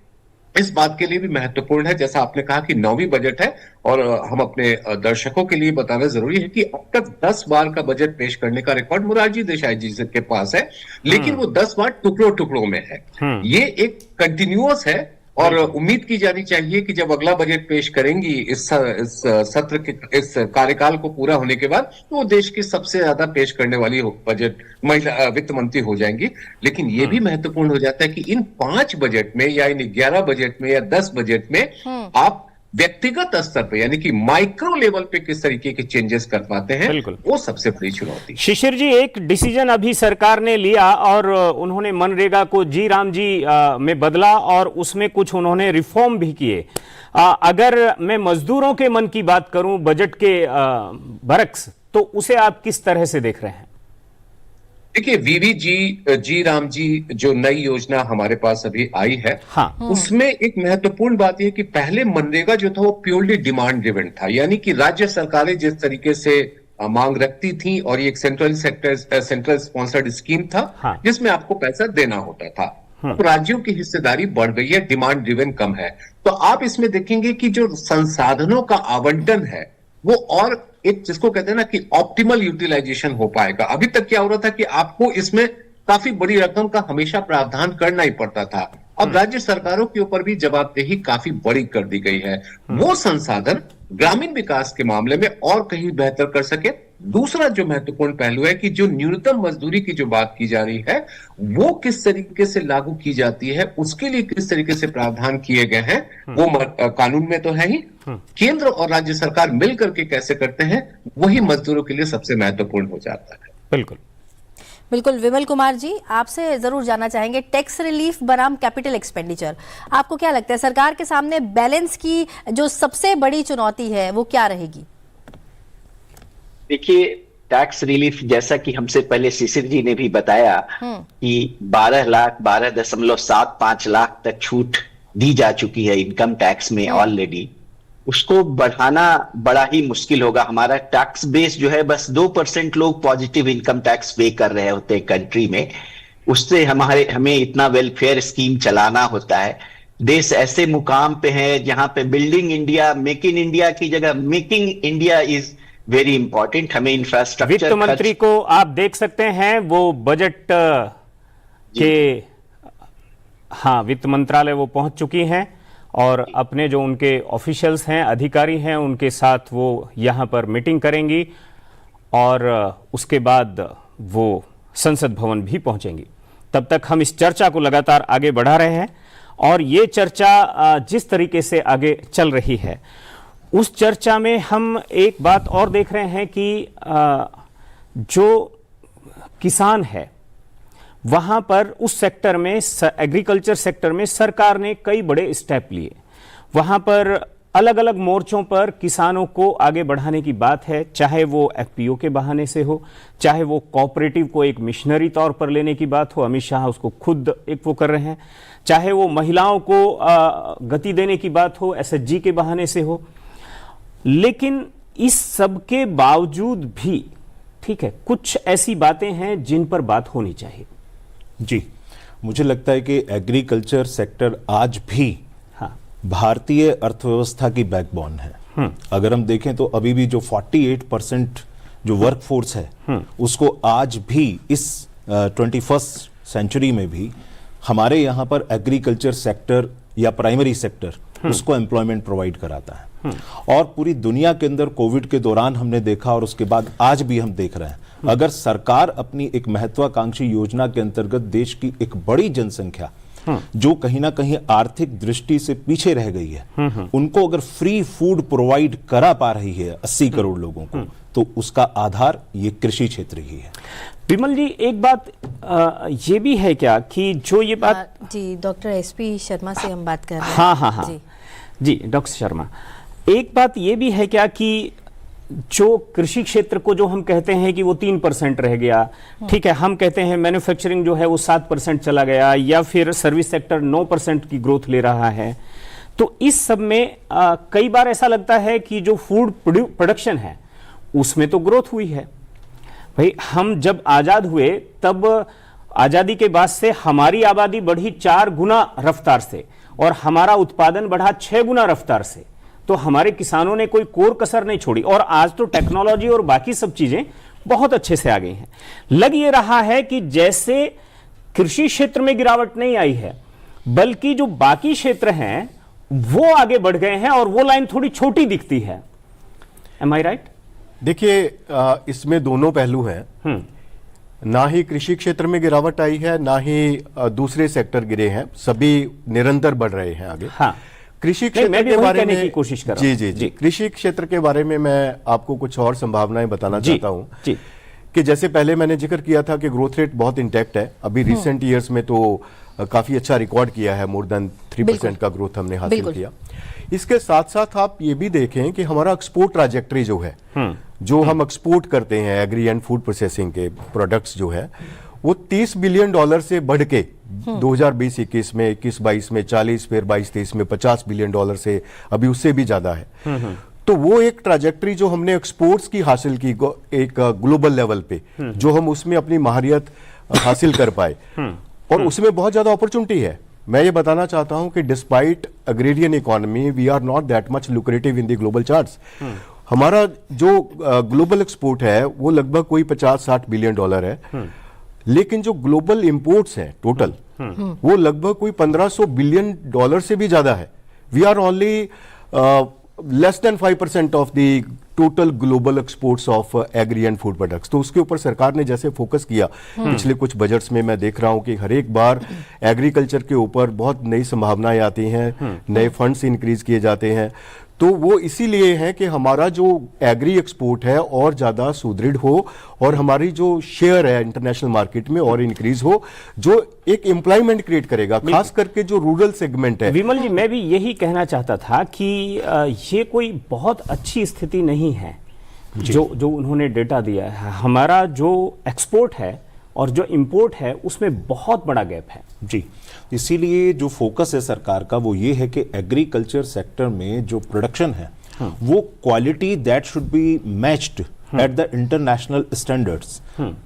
Speaker 6: इस बात के लिए भी महत्वपूर्ण है, जैसा आपने कहा कि 9वीं बजट है, और हम अपने दर्शकों के लिए बताना जरूरी है कि अब तक 10 बार का बजट पेश करने का रिकॉर्ड मोरारजी देसाई जी के पास है, लेकिन वो 10 बार टुकड़ों में है। ये एक कंटिन्यूअस है, और उम्मीद की जानी चाहिए कि जब अगला बजट पेश करेंगी इस सत्र के, इस कार्यकाल को पूरा होने के बाद, तो वो देश की सबसे ज्यादा पेश करने वाली बजट महिला वित्त मंत्री हो जाएंगी। लेकिन ये भी महत्वपूर्ण हो जाता है कि इन 5 बजट में, या इन 11 बजट में, या 10 बजट में आप व्यक्तिगत स्तर पे, यानी कि माइक्रो लेवल पे किस तरीके के चेंजेस कर पाते हैं, वो सबसे बड़ी चुनौती।
Speaker 2: शिशिर जी, एक डिसीजन अभी सरकार ने लिया, और उन्होंने मनरेगा को जी राम जी में बदला, और उसमें कुछ उन्होंने रिफॉर्म भी किए। अगर मैं मजदूरों के मन की बात करूं बजट के बरक्स, तो उसे आप किस तरह से देख रहे हैं?
Speaker 6: देखिए, जी राम जी जो नई योजना हमारे पास अभी आई है, उसमें एक महत्वपूर्ण बात यह कि पहले मनरेगा जो था वो प्योरली डिमांड ड्रिवन था, यानी कि राज्य सरकारें जिस तरीके से मांग रखती थी, और ये एक सेंट्रल स्पॉन्सर्ड स्कीम था, जिसमें आपको पैसा देना होता था। तो राज्यों की हिस्सेदारी बढ़ गई है, डिमांड ड्रिवन कम है। तो आप इसमें देखेंगे कि जो संसाधनों का आवंटन है वो और एक, जिसको कहते हैं ना कि ऑप्टिमल यूटिलाइजेशन हो पाएगा। अभी तक क्या हो रहा था कि आपको इसमें काफी बड़ी रकम का हमेशा प्रावधान करना ही पड़ता था। अब राज्य सरकारों के ऊपर भी जवाबदेही काफी बड़ी कर दी गई है, वो संसाधन ग्रामीण विकास के मामले में और कहीं बेहतर कर सके। दूसरा जो महत्वपूर्ण पहलू है कि जो न्यूनतम मजदूरी की जो बात की जा रही है, वो किस तरीके से लागू की जाती है, उसके लिए किस तरीके से प्रावधान किए गए हैं, वो कानून में तो है ही, केंद्र और राज्य सरकार मिलकर के कैसे करते हैं, वही मजदूरों के लिए सबसे महत्वपूर्ण हो जाता है।
Speaker 2: बिल्कुल
Speaker 1: बिल्कुल। विमल कुमार जी, आपसे जरूर जानना चाहेंगे, टैक्स रिलीफ बनाम कैपिटल एक्सपेंडिचर, आपको क्या लगता है सरकार के सामने बैलेंस की जो सबसे बड़ी चुनौती है वो क्या रहेगी?
Speaker 5: देखिए, टैक्स रिलीफ, जैसा कि हमसे पहले शिशिर जी ने भी बताया कि 12,75 लाख तक छूट दी जा चुकी है इनकम टैक्स में ऑलरेडी। उसको बढ़ाना बड़ा ही मुश्किल होगा। हमारा टैक्स बेस जो है, बस 2% लोग पॉजिटिव इनकम टैक्स पे कर रहे होते हैं कंट्री में। उससे हमें इतना वेलफेयर स्कीम चलाना होता है। देश ऐसे मुकाम पे है जहां पे building India, make in India की जगह making India is very important. हमें इंफ्रास्ट्रक्चर,
Speaker 2: वित्त मंत्री को आप देख सकते हैं, वो बजट के, हाँ, वित्त मंत्रालय वो पहुंच चुकी हैं और अपने जो उनके ऑफिशियल्स हैं, अधिकारी हैं, उनके साथ वो यहां पर मीटिंग करेंगी और उसके बाद वो संसद भवन भी पहुंचेंगी। तब तक हम इस चर्चा को लगातार आगे बढ़ा रहे हैं और ये चर्चा जिस तरीके से आगे चल रही है, उस चर्चा में हम एक बात और देख रहे हैं कि जो किसान है वहां पर उस सेक्टर में, एग्रीकल्चर सेक्टर में सरकार ने कई बड़े स्टेप लिए। वहां पर अलग अलग मोर्चों पर किसानों को आगे बढ़ाने की बात है, चाहे वो एफपीओ के बहाने से हो, चाहे वो कोऑपरेटिव को एक मिशनरी तौर पर लेने की बात हो, अमित शाह उसको खुद एक वो कर रहे हैं, चाहे वो महिलाओं को गति देने की बात हो, एसएचजी के बहाने से हो। लेकिन इस सब के बावजूद भी, ठीक है, कुछ ऐसी बातें हैं जिन पर बात होनी चाहिए।
Speaker 4: जी, मुझे लगता है कि एग्रीकल्चर सेक्टर आज भी
Speaker 2: हाँ,
Speaker 4: भारतीय अर्थव्यवस्था की बैकबोन है। अगर हम देखें तो अभी भी जो 48% जो वर्कफोर्स है, उसको आज भी इस 21st सेंचुरी में भी हमारे यहाँ पर एग्रीकल्चर सेक्टर या प्राइमरी सेक्टर उसको एम्प्लॉयमेंट प्रोवाइड कराता है। और पूरी दुनिया के अंदर कोविड के दौरान हमने देखा और उसके बाद आज भी हम देख रहे हैं, अगर सरकार अपनी एक महत्वाकांक्षी योजना के अंतर्गत देश की एक बड़ी जनसंख्या जो कहीं ना कहीं आर्थिक दृष्टि से पीछे रह गई है, उनको अगर फ्री फूड प्रोवाइड करा पा रही है 80 करोड़ लोगों को, तो उसका आधार ये कृषि क्षेत्र ही है।
Speaker 2: विमल जी, एक बात ये भी है क्या कि जो ये बात,
Speaker 1: जी डॉक्टर एसपी शर्मा से हम बात कर रहे हैं।
Speaker 2: हाँ हाँ हाँ जी डॉक्टर शर्मा, एक बात ये भी है क्या कि जो कृषि क्षेत्र को जो हम कहते हैं कि वो 3% रह गया, ठीक है, हम कहते हैं मैन्युफैक्चरिंग जो है वो 7% चला गया, या फिर सर्विस सेक्टर 9% की ग्रोथ ले रहा है, तो इस सब में कई बार ऐसा लगता है कि जो फूड प्रोडक्शन है उसमें तो ग्रोथ हुई है। भाई, हम जब आजाद हुए तब आजादी के बाद से हमारी आबादी बढ़ी 4 गुना रफ्तार से और हमारा उत्पादन बढ़ा 6 गुना रफ्तार से, तो हमारे किसानों ने कोई कोर कसर नहीं छोड़ी। और आज तो टेक्नोलॉजी और बाकी सब चीजें बहुत अच्छे से आ गई हैं। लग ये रहा है कि जैसे कृषि क्षेत्र में गिरावट नहीं आई है, बल्कि जो बाकी क्षेत्र हैं वो आगे बढ़ गए हैं और वो लाइन थोड़ी छोटी दिखती है। एम आई राइट?
Speaker 3: देखिए, इसमें दोनों पहलू हैं। ना ही कृषि क्षेत्र में गिरावट आई है, ना ही दूसरे सेक्टर गिरे हैं, सभी निरंतर बढ़ रहे हैं आगे।
Speaker 2: हाँ,
Speaker 3: कृषि क्षेत्र के बारे में
Speaker 2: की कोशिश कर रहा
Speaker 3: जी
Speaker 2: हूं।
Speaker 3: जी जी कृषि क्षेत्र के बारे में मैं आपको कुछ और संभावनाएं बताना चाहता हूं कि जैसे पहले मैंने जिक्र किया था कि ग्रोथ रेट बहुत इंटैक्ट है। अभी रिसेंट ईयर्स में तो काफी अच्छा रिकॉर्ड किया है, मोर देन 3% का ग्रोथ हमने हासिल किया। इसके साथ साथ आप ये भी देखें कि हमारा एक्सपोर्ट ट्रैजेक्टरी जो है, जो हम एक्सपोर्ट करते हैं एग्री एंड फूड प्रोसेसिंग के प्रोडक्ट्स जो है, वो $30 बिलियन से बढ़ के 2020-21 में, 21-22 में 40, फिर 22-23 में $50 बिलियन से अभी उससे भी ज्यादा है। तो वो एक ट्रैजेक्टरी जो हमने एक्सपोर्ट्स की हासिल की एक ग्लोबल लेवल पे, जो हम उसमें अपनी माहिरियत हासिल कर पाए, और उसमें बहुत ज्यादा अपॉर्चुनिटी है। मैं ये बताना चाहता हूं कि despite agrarian economy, we are not that much lucrative in the global charts. हमारा जो ग्लोबल एक्सपोर्ट है वो लगभग कोई $50-60 बिलियन है, लेकिन जो ग्लोबल इंपोर्ट्स हैं टोटल, वो लगभग कोई $1500 बिलियन से भी ज्यादा है। We are only less than 5% of the total global exports of agri and food products. तो उसके ऊपर सरकार ने जैसे फोकस किया पिछले कुछ बजट्स में, मैं देख रहा हूं कि हर एक बार एग्रीकल्चर के ऊपर बहुत नई संभावनाएं आती हैं, नए फंड्स इंक्रीज किए जाते हैं। तो वो इसीलिए है कि हमारा जो एग्री एक्सपोर्ट है और ज्यादा सुदृढ़ हो और हमारी जो शेयर है इंटरनेशनल मार्केट में और इंक्रीज हो, जो एक एम्प्लॉयमेंट क्रिएट करेगा, खास करके जो रूरल सेगमेंट है।
Speaker 2: विमल जी, मैं भी यही कहना चाहता था कि ये कोई बहुत अच्छी स्थिति नहीं है जो उन्होंने डेटा दिया है। हमारा जो एक्सपोर्ट है और जो इंपोर्ट है उसमें बहुत बड़ा गैप है।
Speaker 4: जी, इसीलिए जो फोकस है सरकार का वो ये है कि एग्रीकल्चर सेक्टर में जो प्रोडक्शन है वो quality that should be matched at the international standards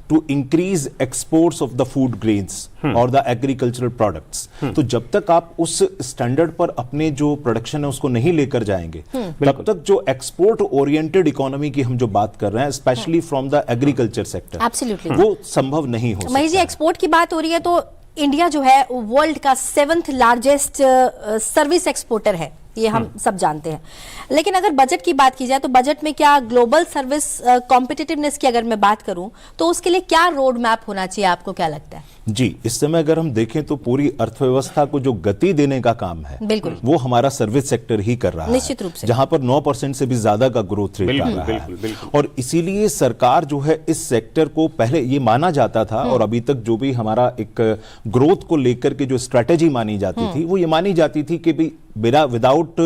Speaker 4: to increase exports of the food grains और द एग्रीकल्चरल प्रोडक्ट्स। तो जब तक आप उस स्टैंडर्ड पर अपने जो प्रोडक्शन है उसको नहीं लेकर जाएंगे तब तक जो एक्सपोर्ट ओरिएंटेड इकोनॉमी की हम जो बात कर रहे हैं specially from the agriculture sector,
Speaker 1: Absolutely.
Speaker 4: वो संभव नहीं हो
Speaker 1: महेश जी,
Speaker 4: सकता।
Speaker 1: एक्सपोर्ट की बात हो रही है तो इंडिया जो है वर्ल्ड का 7th लार्जेस्ट सर्विस एक्सपोर्टर है, ये हम सब जानते हैं। लेकिन अगर बजट की बात की जाए तो बजट में क्या ग्लोबल सर्विस कॉम्पिटिटिवनेस की अगर मैं बात करूं तो उसके लिए क्या रोड मैप होना चाहिए, आपको क्या लगता है?
Speaker 4: जी, इस समय अगर हम देखें तो पूरी अर्थव्यवस्था को जो गति देने का काम है
Speaker 1: बिल्कुल,
Speaker 4: वो हमारा सर्विस सेक्टर ही कर रहा है,
Speaker 1: निश्चित रूप से,
Speaker 4: जहां पर 9% से भी ज्यादा का ग्रोथ रेट आ रहा है। और इसीलिए सरकार जो है इस सेक्टर को पहले ये माना जाता था और अभी तक जो भी हमारा एक ग्रोथ को लेकर के जो स्ट्रेटेजी मानी जाती थी वो ये मानी जाती थी कि भाई विदाउट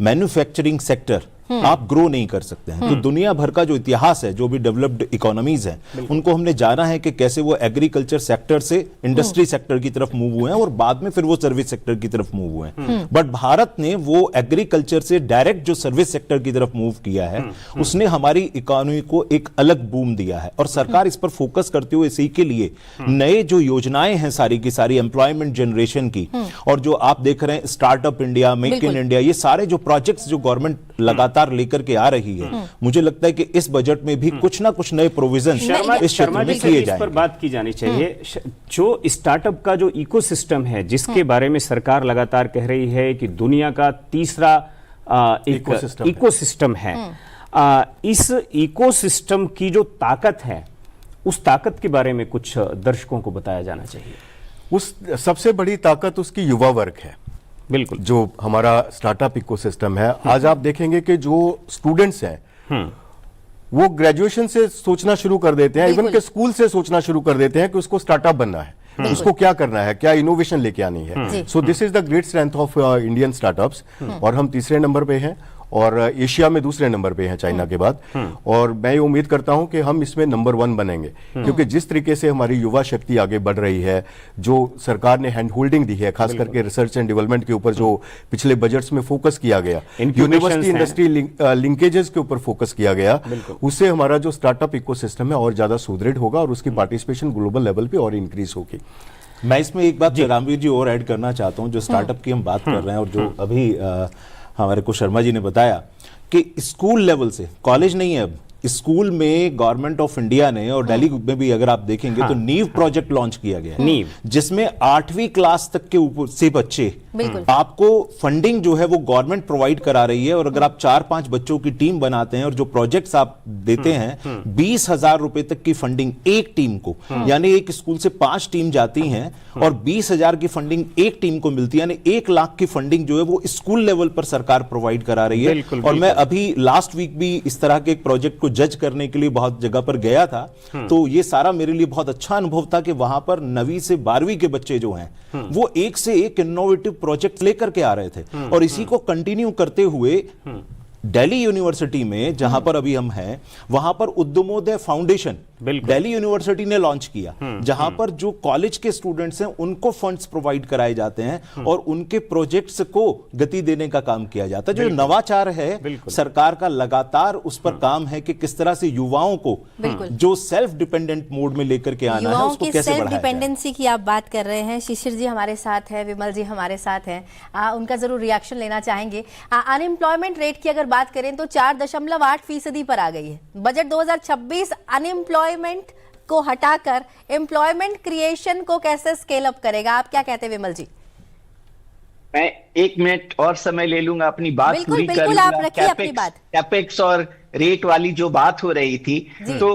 Speaker 4: मैन्युफैक्चरिंग सेक्टर आप ग्रो नहीं कर सकते हैं। तो दुनिया भर का जो इतिहास है, जो भी डेवलप्ड इकोनॉमीज हैं, उनको हमने जाना है कि कैसे वो एग्रीकल्चर सेक्टर से इंडस्ट्री सेक्टर की तरफ मूव हुए हैं और बाद में फिर वो सर्विस सेक्टर की तरफ मूव हुए हैं। बट भारत ने वो एग्रीकल्चर से डायरेक्ट जो सर्विस सेक्टर की तरफ मूव किया है उसने हमारी इकोनॉमी को एक अलग बूम दिया है। और सरकार इस पर फोकस करते हुए इसी के लिए नए जो योजनाएं हैं सारी की सारी एम्प्लॉयमेंट जनरेशन की, और जो आप देख रहे हैं startup India, make in India, ये सारे जो प्रोजेक्ट्स जो गवर्नमेंट लगातार लेकर के आ रही है, मुझे लगता है कि इस बजट में भी कुछ ना कुछ नए प्रोविजन इस क्षेत्र में किए जाएंगे।
Speaker 2: इस पर बात की जानी चाहिए। जो स्टार्टअप का जो इकोसिस्टम है जिसके बारे में सरकार लगातार कह रही है कि दुनिया का तीसरा एक इकोसिस्टम है, इस इकोसिस्टम की जो ताकत है उस ताकत के बारे में कुछ दर्शकों को बताया जाना चाहिए।
Speaker 3: उस सबसे बड़ी ताकत उसकी युवा वर्ग है।
Speaker 2: बिल्कुल,
Speaker 3: जो हमारा स्टार्टअप इकोसिस्टम है, आज आप देखेंगे कि जो स्टूडेंट्स हैं वो ग्रेजुएशन से सोचना शुरू कर देते हैं, इवन के स्कूल से सोचना शुरू कर देते हैं कि उसको स्टार्टअप बनना है, उसको क्या करना है, क्या इनोवेशन लेके आनी है। So this is the great strength of Indian startups. और हम तीसरे नंबर पे हैं और एशिया में दूसरे नंबर पे हैं चाइना के बाद। और मैं ये उम्मीद करता हूं कि हम इसमें नंबर 1 बनेंगे, क्योंकि जिस तरीके से हमारी युवा शक्ति आगे बढ़ रही है, जो सरकार ने हैंड होल्डिंग दी है, खास करके रिसर्च एंड डेवलपमेंट के ऊपर जो पिछले बजट्स में फोकस किया गया, यूनिवर्सिटी इंडस्ट्री लिंकेजेस के ऊपर फोकस किया गया, उससे हमारा जो स्टार्टअप इकोसिस्टम है और ज्यादा सुदृढ़ होगा और उसकी पार्टिसिपेशन ग्लोबल लेवल पे और इंक्रीज होगी।
Speaker 4: मैं इसमें एक बात रामवीर जी और ऐड करना चाहता हूं। जो स्टार्टअप की हम बात कर रहे हैं और जो अभी हमारे को शर्मा जी ने बताया कि स्कूल लेवल से, कॉलेज नहीं है, अब स्कूल में गवर्नमेंट ऑफ इंडिया ने और दिल्ली में भी अगर आप देखेंगे तो नीव प्रोजेक्ट लॉन्च किया गया है, नीव, जिसमें 8वीं क्लास तक के ऊपर से बच्चे आपको फंडिंग जो है वो गवर्नमेंट प्रोवाइड करा रही है। और अगर आप 4-5 बच्चों की टीम बनाते हैं और जो प्रोजेक्ट्स आप देते हैं, 20,000 रुपए तक की फंडिंग एक टीम को, यानी एक स्कूल से 5 टीम जाती हैं और 20,000 की फंडिंग एक टीम को मिलती है, यानी 1 लाख की फंडिंग जो है वो स्कूल लेवल पर सरकार प्रोवाइड करा रही है। और मैं अभी लास्ट वीक भी इस तरह के एक प्रोजेक्ट को जज करने के लिए बहुत जगह पर गया था, तो ये सारा मेरे लिए बहुत अच्छा अनुभव था कि वहां पर 9वीं से 12वीं के बच्चे जो हैं वो एक से एक इनोवेटिव प्रोजेक्ट लेकर के आ रहे थे। और इसी को कंटिन्यू करते हुए दिल्ली यूनिवर्सिटी में, जहां पर अभी हम हैं, वहां पर उद्यमोदय फाउंडेशन दिल्ली यूनिवर्सिटी ने लॉन्च किया, जहां पर जो कॉलेज के स्टूडेंट्स हैं उनको फंड्स प्रोवाइड कराए जाते हैं और उनके प्रोजेक्ट्स को गति देने का काम किया जाता है। जो नवाचार है सरकार का लगातार उस पर काम है कि किस तरह से युवाओं को जो सेल्फ डिपेंडेंट मोड में लेकर के आना है उसको कैसे बढ़ाया जाए।
Speaker 1: डिपेंडेंसी की आप बात कर रहे हैं, शिशिर जी हमारे साथ है, विमल जी हमारे साथ हैं, उनका जरूर रिएक्शन लेना चाहेंगे। अनएम्प्लॉयमेंट रेट की अगर बात करें तो 4.8% पर आ गई है। बजट 2026 अनएम्प्लॉयमेंट को हटाकर एम्प्लॉयमेंट क्रिएशन को कैसे स्केल अप करेगा, आप क्या कहते हैं विमल जी?
Speaker 5: मैं 1 मिनट और समय ले लूंगा अपनी बात पूरी कर लूंगा।
Speaker 1: आप रखिए अपनी बात।
Speaker 5: कैपेक्स और रेट वाली जो बात हो रही थी, तो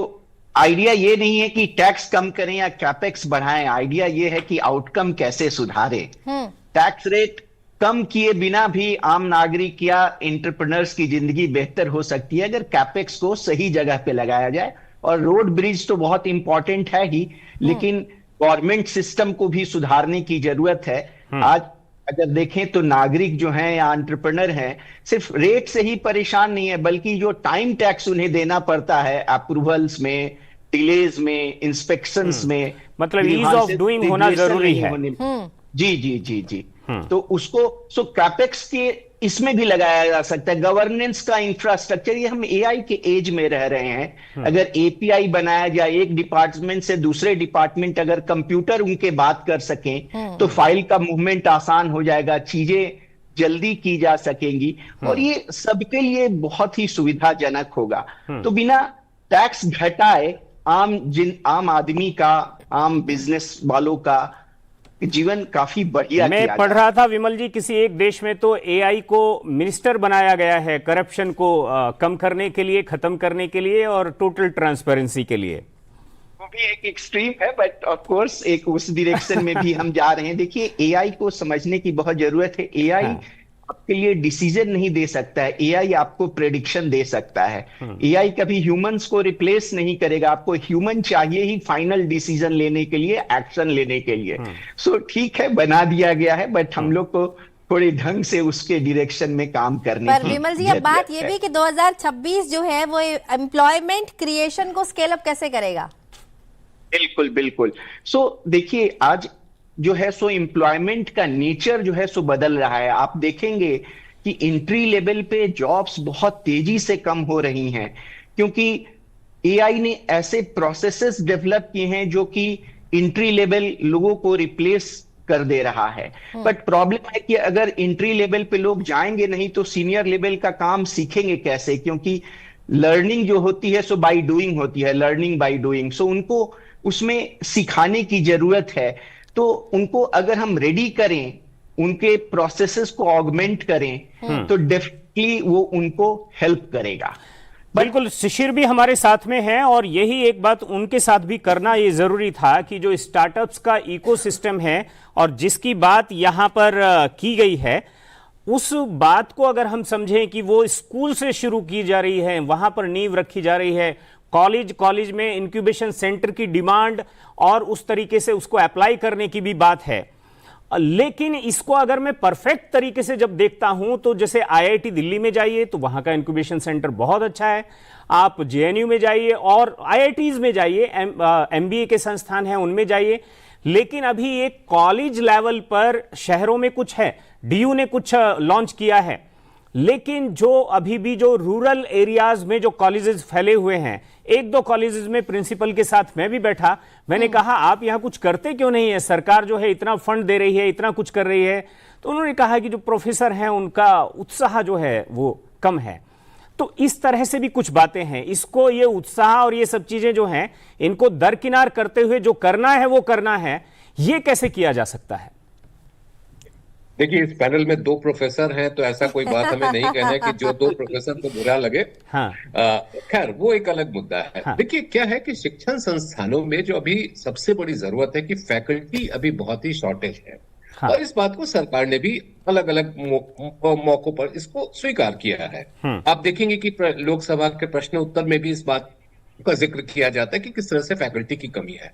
Speaker 5: आइडिया ये नहीं है कि टैक्स कम करें या कैपेक्स बढ़ाएं, आइडिया ये है कि आउटकम कैसे सुधारे। टैक्स रेट कम किए बिना भी आम नागरिक या एंटरप्रेन्योर्स की जिंदगी बेहतर हो सकती है अगर कैपेक्स को सही जगह पे लगाया जाए। और रोड ब्रिज तो बहुत इंपॉर्टेंट है ही, लेकिन गवर्नमेंट सिस्टम को भी सुधारने की जरूरत है। आज अगर देखें तो नागरिक जो हैं या एंटरप्रेन्योर हैं सिर्फ रेट से ही परेशान नहीं है, बल्कि जो टाइम टैक्स उन्हें देना पड़ता है अप्रूवल्स में, डिलेज में, इंस्पेक्शंस में,
Speaker 2: मतलब ईज
Speaker 5: वहां
Speaker 2: ऑफ
Speaker 5: से
Speaker 2: डूइंग होना
Speaker 5: deviation
Speaker 2: जरूरी
Speaker 5: नहीं
Speaker 2: है।
Speaker 5: होने- जी जी जी जी। तो उसको कैपेक्स के इसमें भी लगाया जा सकता है, गवर्नेंस का इंफ्रास्ट्रक्चर। ये हम एआई के एज में रह रहे हैं। अगर एपीआई बनाया जाए, एक डिपार्टमेंट से दूसरे डिपार्टमेंट अगर कंप्यूटर उनके बात कर सकें तो फाइल का मूवमेंट आसान हो जाएगा, चीजें जल्दी की जा सकेंगी और ये सबके लिए बहुत ही सुविधाजनक होगा। तो बिना टैक्स घटाए आम आदमी का, आम बिजनेस वालों का जीवन काफी बढ़िया
Speaker 2: मैं
Speaker 5: किया
Speaker 2: पढ़
Speaker 5: जा
Speaker 2: रहा था विमल जी, किसी एक देश में तो एआई को मिनिस्टर बनाया गया है करप्शन को कम करने के लिए, खत्म करने के लिए और टोटल ट्रांसपेरेंसी के लिए।
Speaker 5: वो भी एक एक्सट्रीम है, बट ऑफ कोर्स एक उस डायरेक्शन में भी हम जा रहे हैं। देखिए, एआई को समझने की बहुत जरूरत है। एआई आपके लिए डिसीजन नहीं दे सकता है, एआई आपको प्रेडिक्शन दे सकता है। एआई कभी ह्यूमंस को रिप्लेस नहीं करेगा, आपको ह्यूमन चाहिए ही फाइनल डिसीजन लेने के लिए, एक्शन लेने के लिए। सो ठीक है, बना दिया गया है, बट हम लोग को थोड़े ढंग से उसके डायरेक्शन में काम करने
Speaker 1: पर
Speaker 5: की
Speaker 1: विमल जी, अब बात ये
Speaker 5: जरूरत
Speaker 1: भी कि 2026 जो है वो एम्प्लॉयमेंट क्रिएशन को स्केल अप कैसे करेगा?
Speaker 5: बिल्कुल बिल्कुल। देखिए, आज जो है एम्प्लॉयमेंट का नेचर जो है बदल रहा है। आप देखेंगे कि एंट्री लेवल पे जॉब्स बहुत तेजी से कम हो रही हैं, क्योंकि एआई ने ऐसे प्रोसेसेस डेवलप किए हैं जो कि एंट्री लेवल लोगों को रिप्लेस कर दे रहा है। बट प्रॉब्लम है कि अगर एंट्री लेवल पे लोग जाएंगे नहीं तो सीनियर लेवल का काम सीखेंगे कैसे? क्योंकि लर्निंग जो होती है बाय डूइंग होती है, लर्निंग बाय डूइंग। उनको उसमें सिखाने की जरूरत है। तो उनको अगर हम रेडी करें, उनके प्रोसेसेस को ऑगमेंट करें तो डेफिनेटली वो उनको हेल्प करेगा।
Speaker 2: बिल्कुल, शिशिर भी हमारे साथ में है और यही एक बात उनके साथ भी करना ये जरूरी था कि जो स्टार्टअप्स का इकोसिस्टम है और जिसकी बात यहां पर की गई है, उस बात को अगर हम समझें कि वो स्कूल से शुरू की जा रही है, वहां पर नींव रखी जा रही है, कॉलेज में इंक्यूबेशन सेंटर की डिमांड और उस तरीके से उसको अप्लाई करने की भी बात है। लेकिन इसको अगर मैं परफेक्ट तरीके से जब देखता हूं तो जैसे आईआईटी दिल्ली में जाइए तो वहां का इंक्यूबेशन सेंटर बहुत अच्छा है, आप जेएनयू में जाइए और आईआईटीज में जाइए, एमबीए के संस्थान हैं उनमें जाइए। लेकिन अभी एक कॉलेज लेवल पर शहरों में कुछ है, डीयू ने कुछ लॉन्च किया है, लेकिन जो अभी भी जो रूरल एरियाज में जो कॉलेजेस फैले हुए हैं, एक दो कॉलेजेस में प्रिंसिपल के साथ मैं भी बैठा, मैंने कहा आप यहां कुछ करते क्यों नहीं है? सरकार जो है इतना फंड दे रही है, इतना कुछ कर रही है। तो उन्होंने कहा कि जो प्रोफेसर हैं उनका उत्साह जो है वो कम है। तो इस तरह से भी कुछ बातें हैं। इसको, ये उत्साह और ये सब चीजें जो हैं, इनको दरकिनार करते हुए जो करना है वो करना है, ये कैसे किया जा सकता है?
Speaker 6: देखिए, इस पैनल में 2 प्रोफेसर हैं तो ऐसा कोई बात हमें नहीं कहना है कि जो 2 प्रोफेसर को बुरा लगे।
Speaker 2: हाँ।
Speaker 6: खैर, वो एक अलग मुद्दा है।
Speaker 2: हाँ।
Speaker 6: देखिए, क्या है कि शिक्षण संस्थानों में जो अभी सबसे बड़ी जरूरत है कि फैकल्टी अभी बहुत ही शॉर्टेज है।
Speaker 2: हाँ।
Speaker 6: और इस बात को सरकार ने भी अलग अलग मौकों पर इसको स्वीकार किया है। आप देखेंगे कि लोकसभा के प्रश्न उत्तर में भी इस बात का जिक्र किया जाता है कि किस तरह से फैकल्टी की कमी है।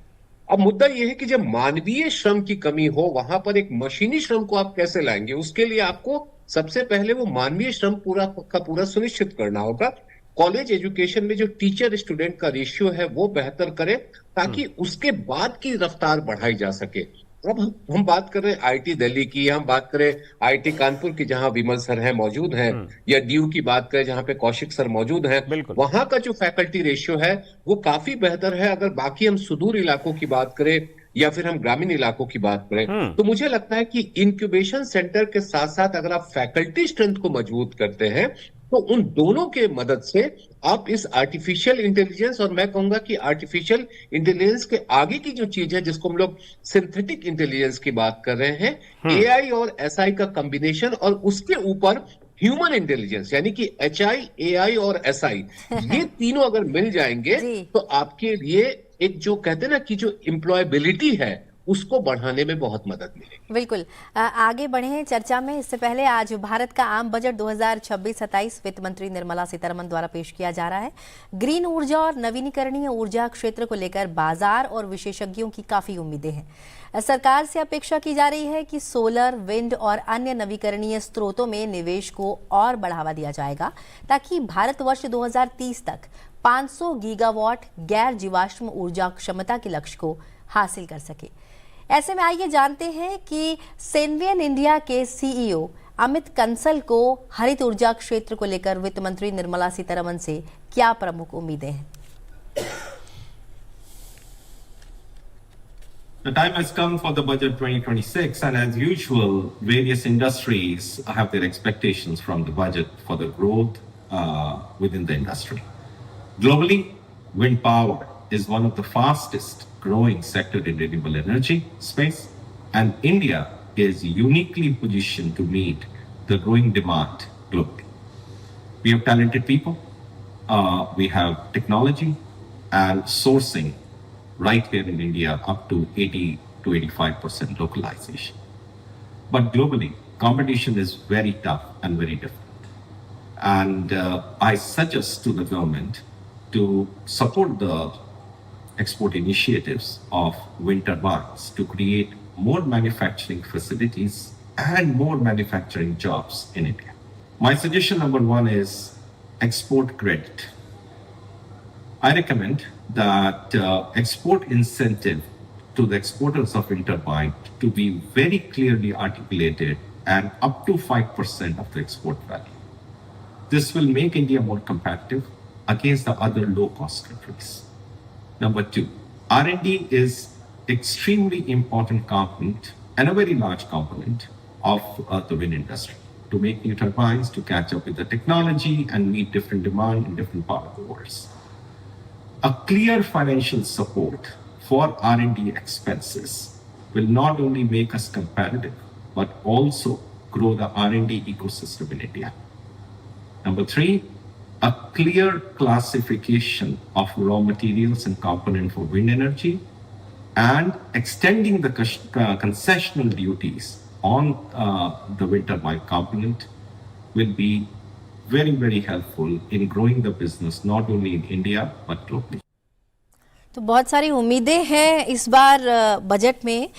Speaker 6: अब मुद्दा यह है कि जब मानवीय श्रम की कमी हो, वहां पर एक मशीनी श्रम को आप कैसे लाएंगे? उसके लिए आपको सबसे पहले वो मानवीय श्रम पूरा सुनिश्चित करना होगा। कॉलेज एजुकेशन में जो टीचर स्टूडेंट का रेशियो है वो बेहतर करे, ताकि उसके बाद की रफ्तार बढ़ाई जा सके। अब हम बात कर रहे हैं आईटी दिल्ली की, हम बात करें आईटी कानपुर की जहां विमल सर हैं मौजूद हैं, या डीयू की बात करें जहां पे कौशिक सर मौजूद हैं, वहां का जो फैकल्टी रेशियो है वो काफी बेहतर है। अगर बाकी हम सुदूर इलाकों की बात करें या फिर हम ग्रामीण इलाकों की बात करें, तो मुझे लगता है कि इंक्यूबेशन सेंटर के साथ साथ अगर आप फैकल्टी स्ट्रेंथ को मजबूत करते हैं तो उन दोनों के मदद से आप इस आर्टिफिशियल इंटेलिजेंस, और मैं कहूंगा कि आर्टिफिशियल इंटेलिजेंस के आगे की जो चीज है जिसको हम लोग सिंथेटिक इंटेलिजेंस की बात कर रहे हैं, एआई और एसआई का कॉम्बिनेशन, और उसके ऊपर ह्यूमन इंटेलिजेंस यानी कि एचआई, एआई और एसआई, ये तीनों अगर मिल जाएंगे तो आपके लिए एक जो कहते हैं ना कि जो एम्प्लॉयबिलिटी है उसको बढ़ाने में बहुत मदद मिलेगी।
Speaker 1: बिल्कुल, आगे बढ़े हैं चर्चा में। इससे पहले आज भारत का आम बजट 2026-27 वित्त मंत्री निर्मला सीतारमण द्वारा पेश किया जा रहा है। ग्रीन ऊर्जा और नवीनीकरणीय ऊर्जा क्षेत्र को लेकर बाजार और विशेषज्ञों की काफी उम्मीदें हैं। सरकार से अपेक्षा की जा रही है कि सोलर, विंड और अन्य नवीकरणीय स्रोतों में निवेश को और बढ़ावा दिया जाएगा, ताकि भारत वर्ष 2030 तक 500 गीगावाट गैर जीवाश्म ऊर्जा क्षमता के लक्ष्य को हासिल कर सके। ऐसे में आइए जानते हैं कि सेनवियन इंडिया के सीईओ अमित कंसल को हरित ऊर्जा क्षेत्र को लेकर वित्त मंत्री निर्मला सीतारमण से क्या प्रमुख उम्मीदें हैं।
Speaker 7: The time has come for the budget 2026, and as usual, various industries have their expectations from the budget for the growth within the industry. Globally, wind power is one of the fastest growing sector in renewable energy space, and India is uniquely positioned to meet the growing demand globally. We have talented people, we have technology and sourcing right here in India up to 80 to 85% localization. But globally, competition is very tough and very different. And I suggest to the government to support the export initiatives of wind turbines to create more manufacturing facilities and more manufacturing jobs in India. My suggestion number one is export credit. I recommend that export incentive to the exporters of wind turbine to be very clearly articulated and up to 5% of the export value. This will make India more competitive against the other low-cost countries. Number two, R&D is extremely important component and a very large component of the wind industry to make new turbines, to catch up with the technology and meet different demand in different parts of the world. A clear financial support for R&D expenses will not only make us competitive, but also grow the R&D ecosystem in India. Number three, a clear classification of raw materials and component for wind energy and extending the concessional duties on the wind turbine component will be very, very helpful in growing the business not only in India but globally.
Speaker 1: तो बहुत सारी उम्मीदें हैं इस बार बजट में,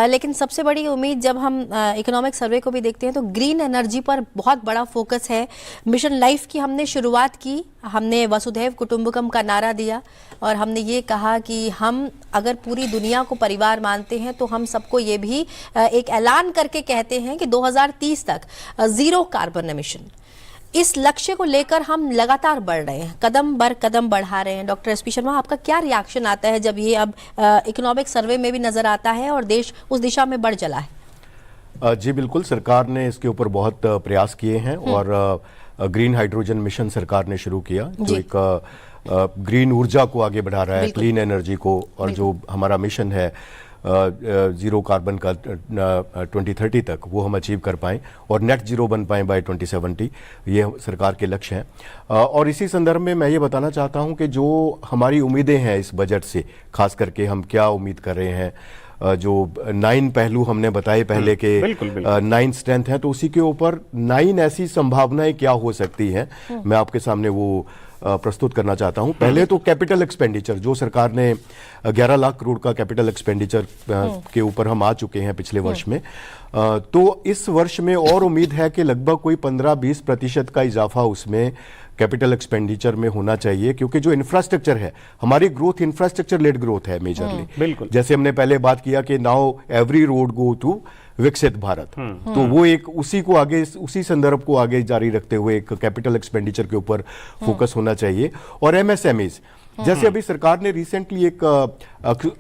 Speaker 1: लेकिन सबसे बड़ी उम्मीद जब हम इकोनॉमिक सर्वे को भी देखते हैं तो ग्रीन एनर्जी पर बहुत बड़ा फोकस है। मिशन लाइफ की हमने शुरुआत की, हमने वसुधैव कुटुंबकम का नारा दिया और हमने ये कहा कि हम अगर पूरी दुनिया को परिवार मानते हैं तो हम सबको ये भी एक ऐलान करके कहते हैं कि 2030 तक ज़ीरो कार्बन एमिशन। इस लक्ष्य को लेकर हम लगातार बढ़ रहे हैं, कदम बर कदम बढ़ा रहे हैं। डॉक्टर एस पी शर्मा, आपका क्या रिएक्शन आता है जब ये अब इकोनॉमिक सर्वे में भी नजर आता है और देश उस दिशा में बढ़ चला है?
Speaker 3: जी बिल्कुल, सरकार ने इसके ऊपर बहुत प्रयास किए हैं और ग्रीन हाइड्रोजन मिशन सरकार ने शुरू किया जो एक ग्रीन ऊर्जा को आगे बढ़ा रहा है, क्लीन एनर्जी को, और जो हमारा मिशन है जीरो कार्बन का 2030 तक वो हम अचीव कर पाएं और नेट जीरो बन पाएं बाय 2070, ये सरकार के लक्ष्य हैं। और इसी संदर्भ में मैं ये बताना चाहता हूं कि जो हमारी उम्मीदें हैं इस बजट से, खास करके हम क्या उम्मीद कर रहे हैं, जो 9 पहलू हमने बताए पहले के 9 स्ट्रेंथ हैं, तो उसी के ऊपर 9 ऐसी संभावनाएं क्या हो सकती हैं मैं आपके सामने वो प्रस्तुत करना चाहता हूं। पहले तो कैपिटल एक्सपेंडिचर, जो सरकार ने 11 लाख करोड़ का कैपिटल एक्सपेंडिचर के ऊपर हम आ चुके हैं पिछले वर्ष में, तो इस वर्ष में और उम्मीद है कि लगभग कोई 15-20% का इजाफा उसमें कैपिटल एक्सपेंडिचर में होना चाहिए, क्योंकि जो इंफ्रास्ट्रक्चर है हमारी ग्रोथ इंफ्रास्ट्रक्चर लेड ग्रोथ है मेजरली।
Speaker 2: बिल्कुल,
Speaker 3: जैसे हमने पहले बात किया कि now every road go to विकसित भारत, तो वो एक उसी को आगे, उसी संदर्भ को आगे जारी रखते हुए एक कैपिटल एक्सपेंडिचर के ऊपर फोकस होना चाहिए। और एमएसएमईज, जैसे अभी सरकार ने रिसेंटली एक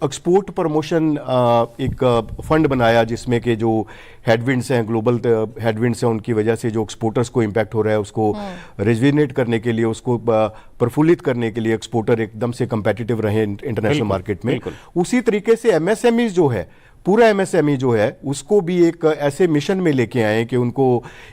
Speaker 3: एक्सपोर्ट प्रमोशन एक फंड बनाया जिसमें के जो हेडविंड्स हैं, ग्लोबल हेडविंड्स हैं, उनकी वजह से जो एक्सपोर्टर्स को इम्पैक्ट हो रहा है उसको रेजुविनेट करने के लिए, उसको प्रफुल्लित करने के लिए एक्सपोर्टर एकदम से कंपेटिटिव रहे इंटरनेशनल मार्केट में। उसी तरीके से एमएसएमईज जो है, पूरा एमएसएमई जो है उसको भी एक ऐसे मिशन में लेके आए कि उनको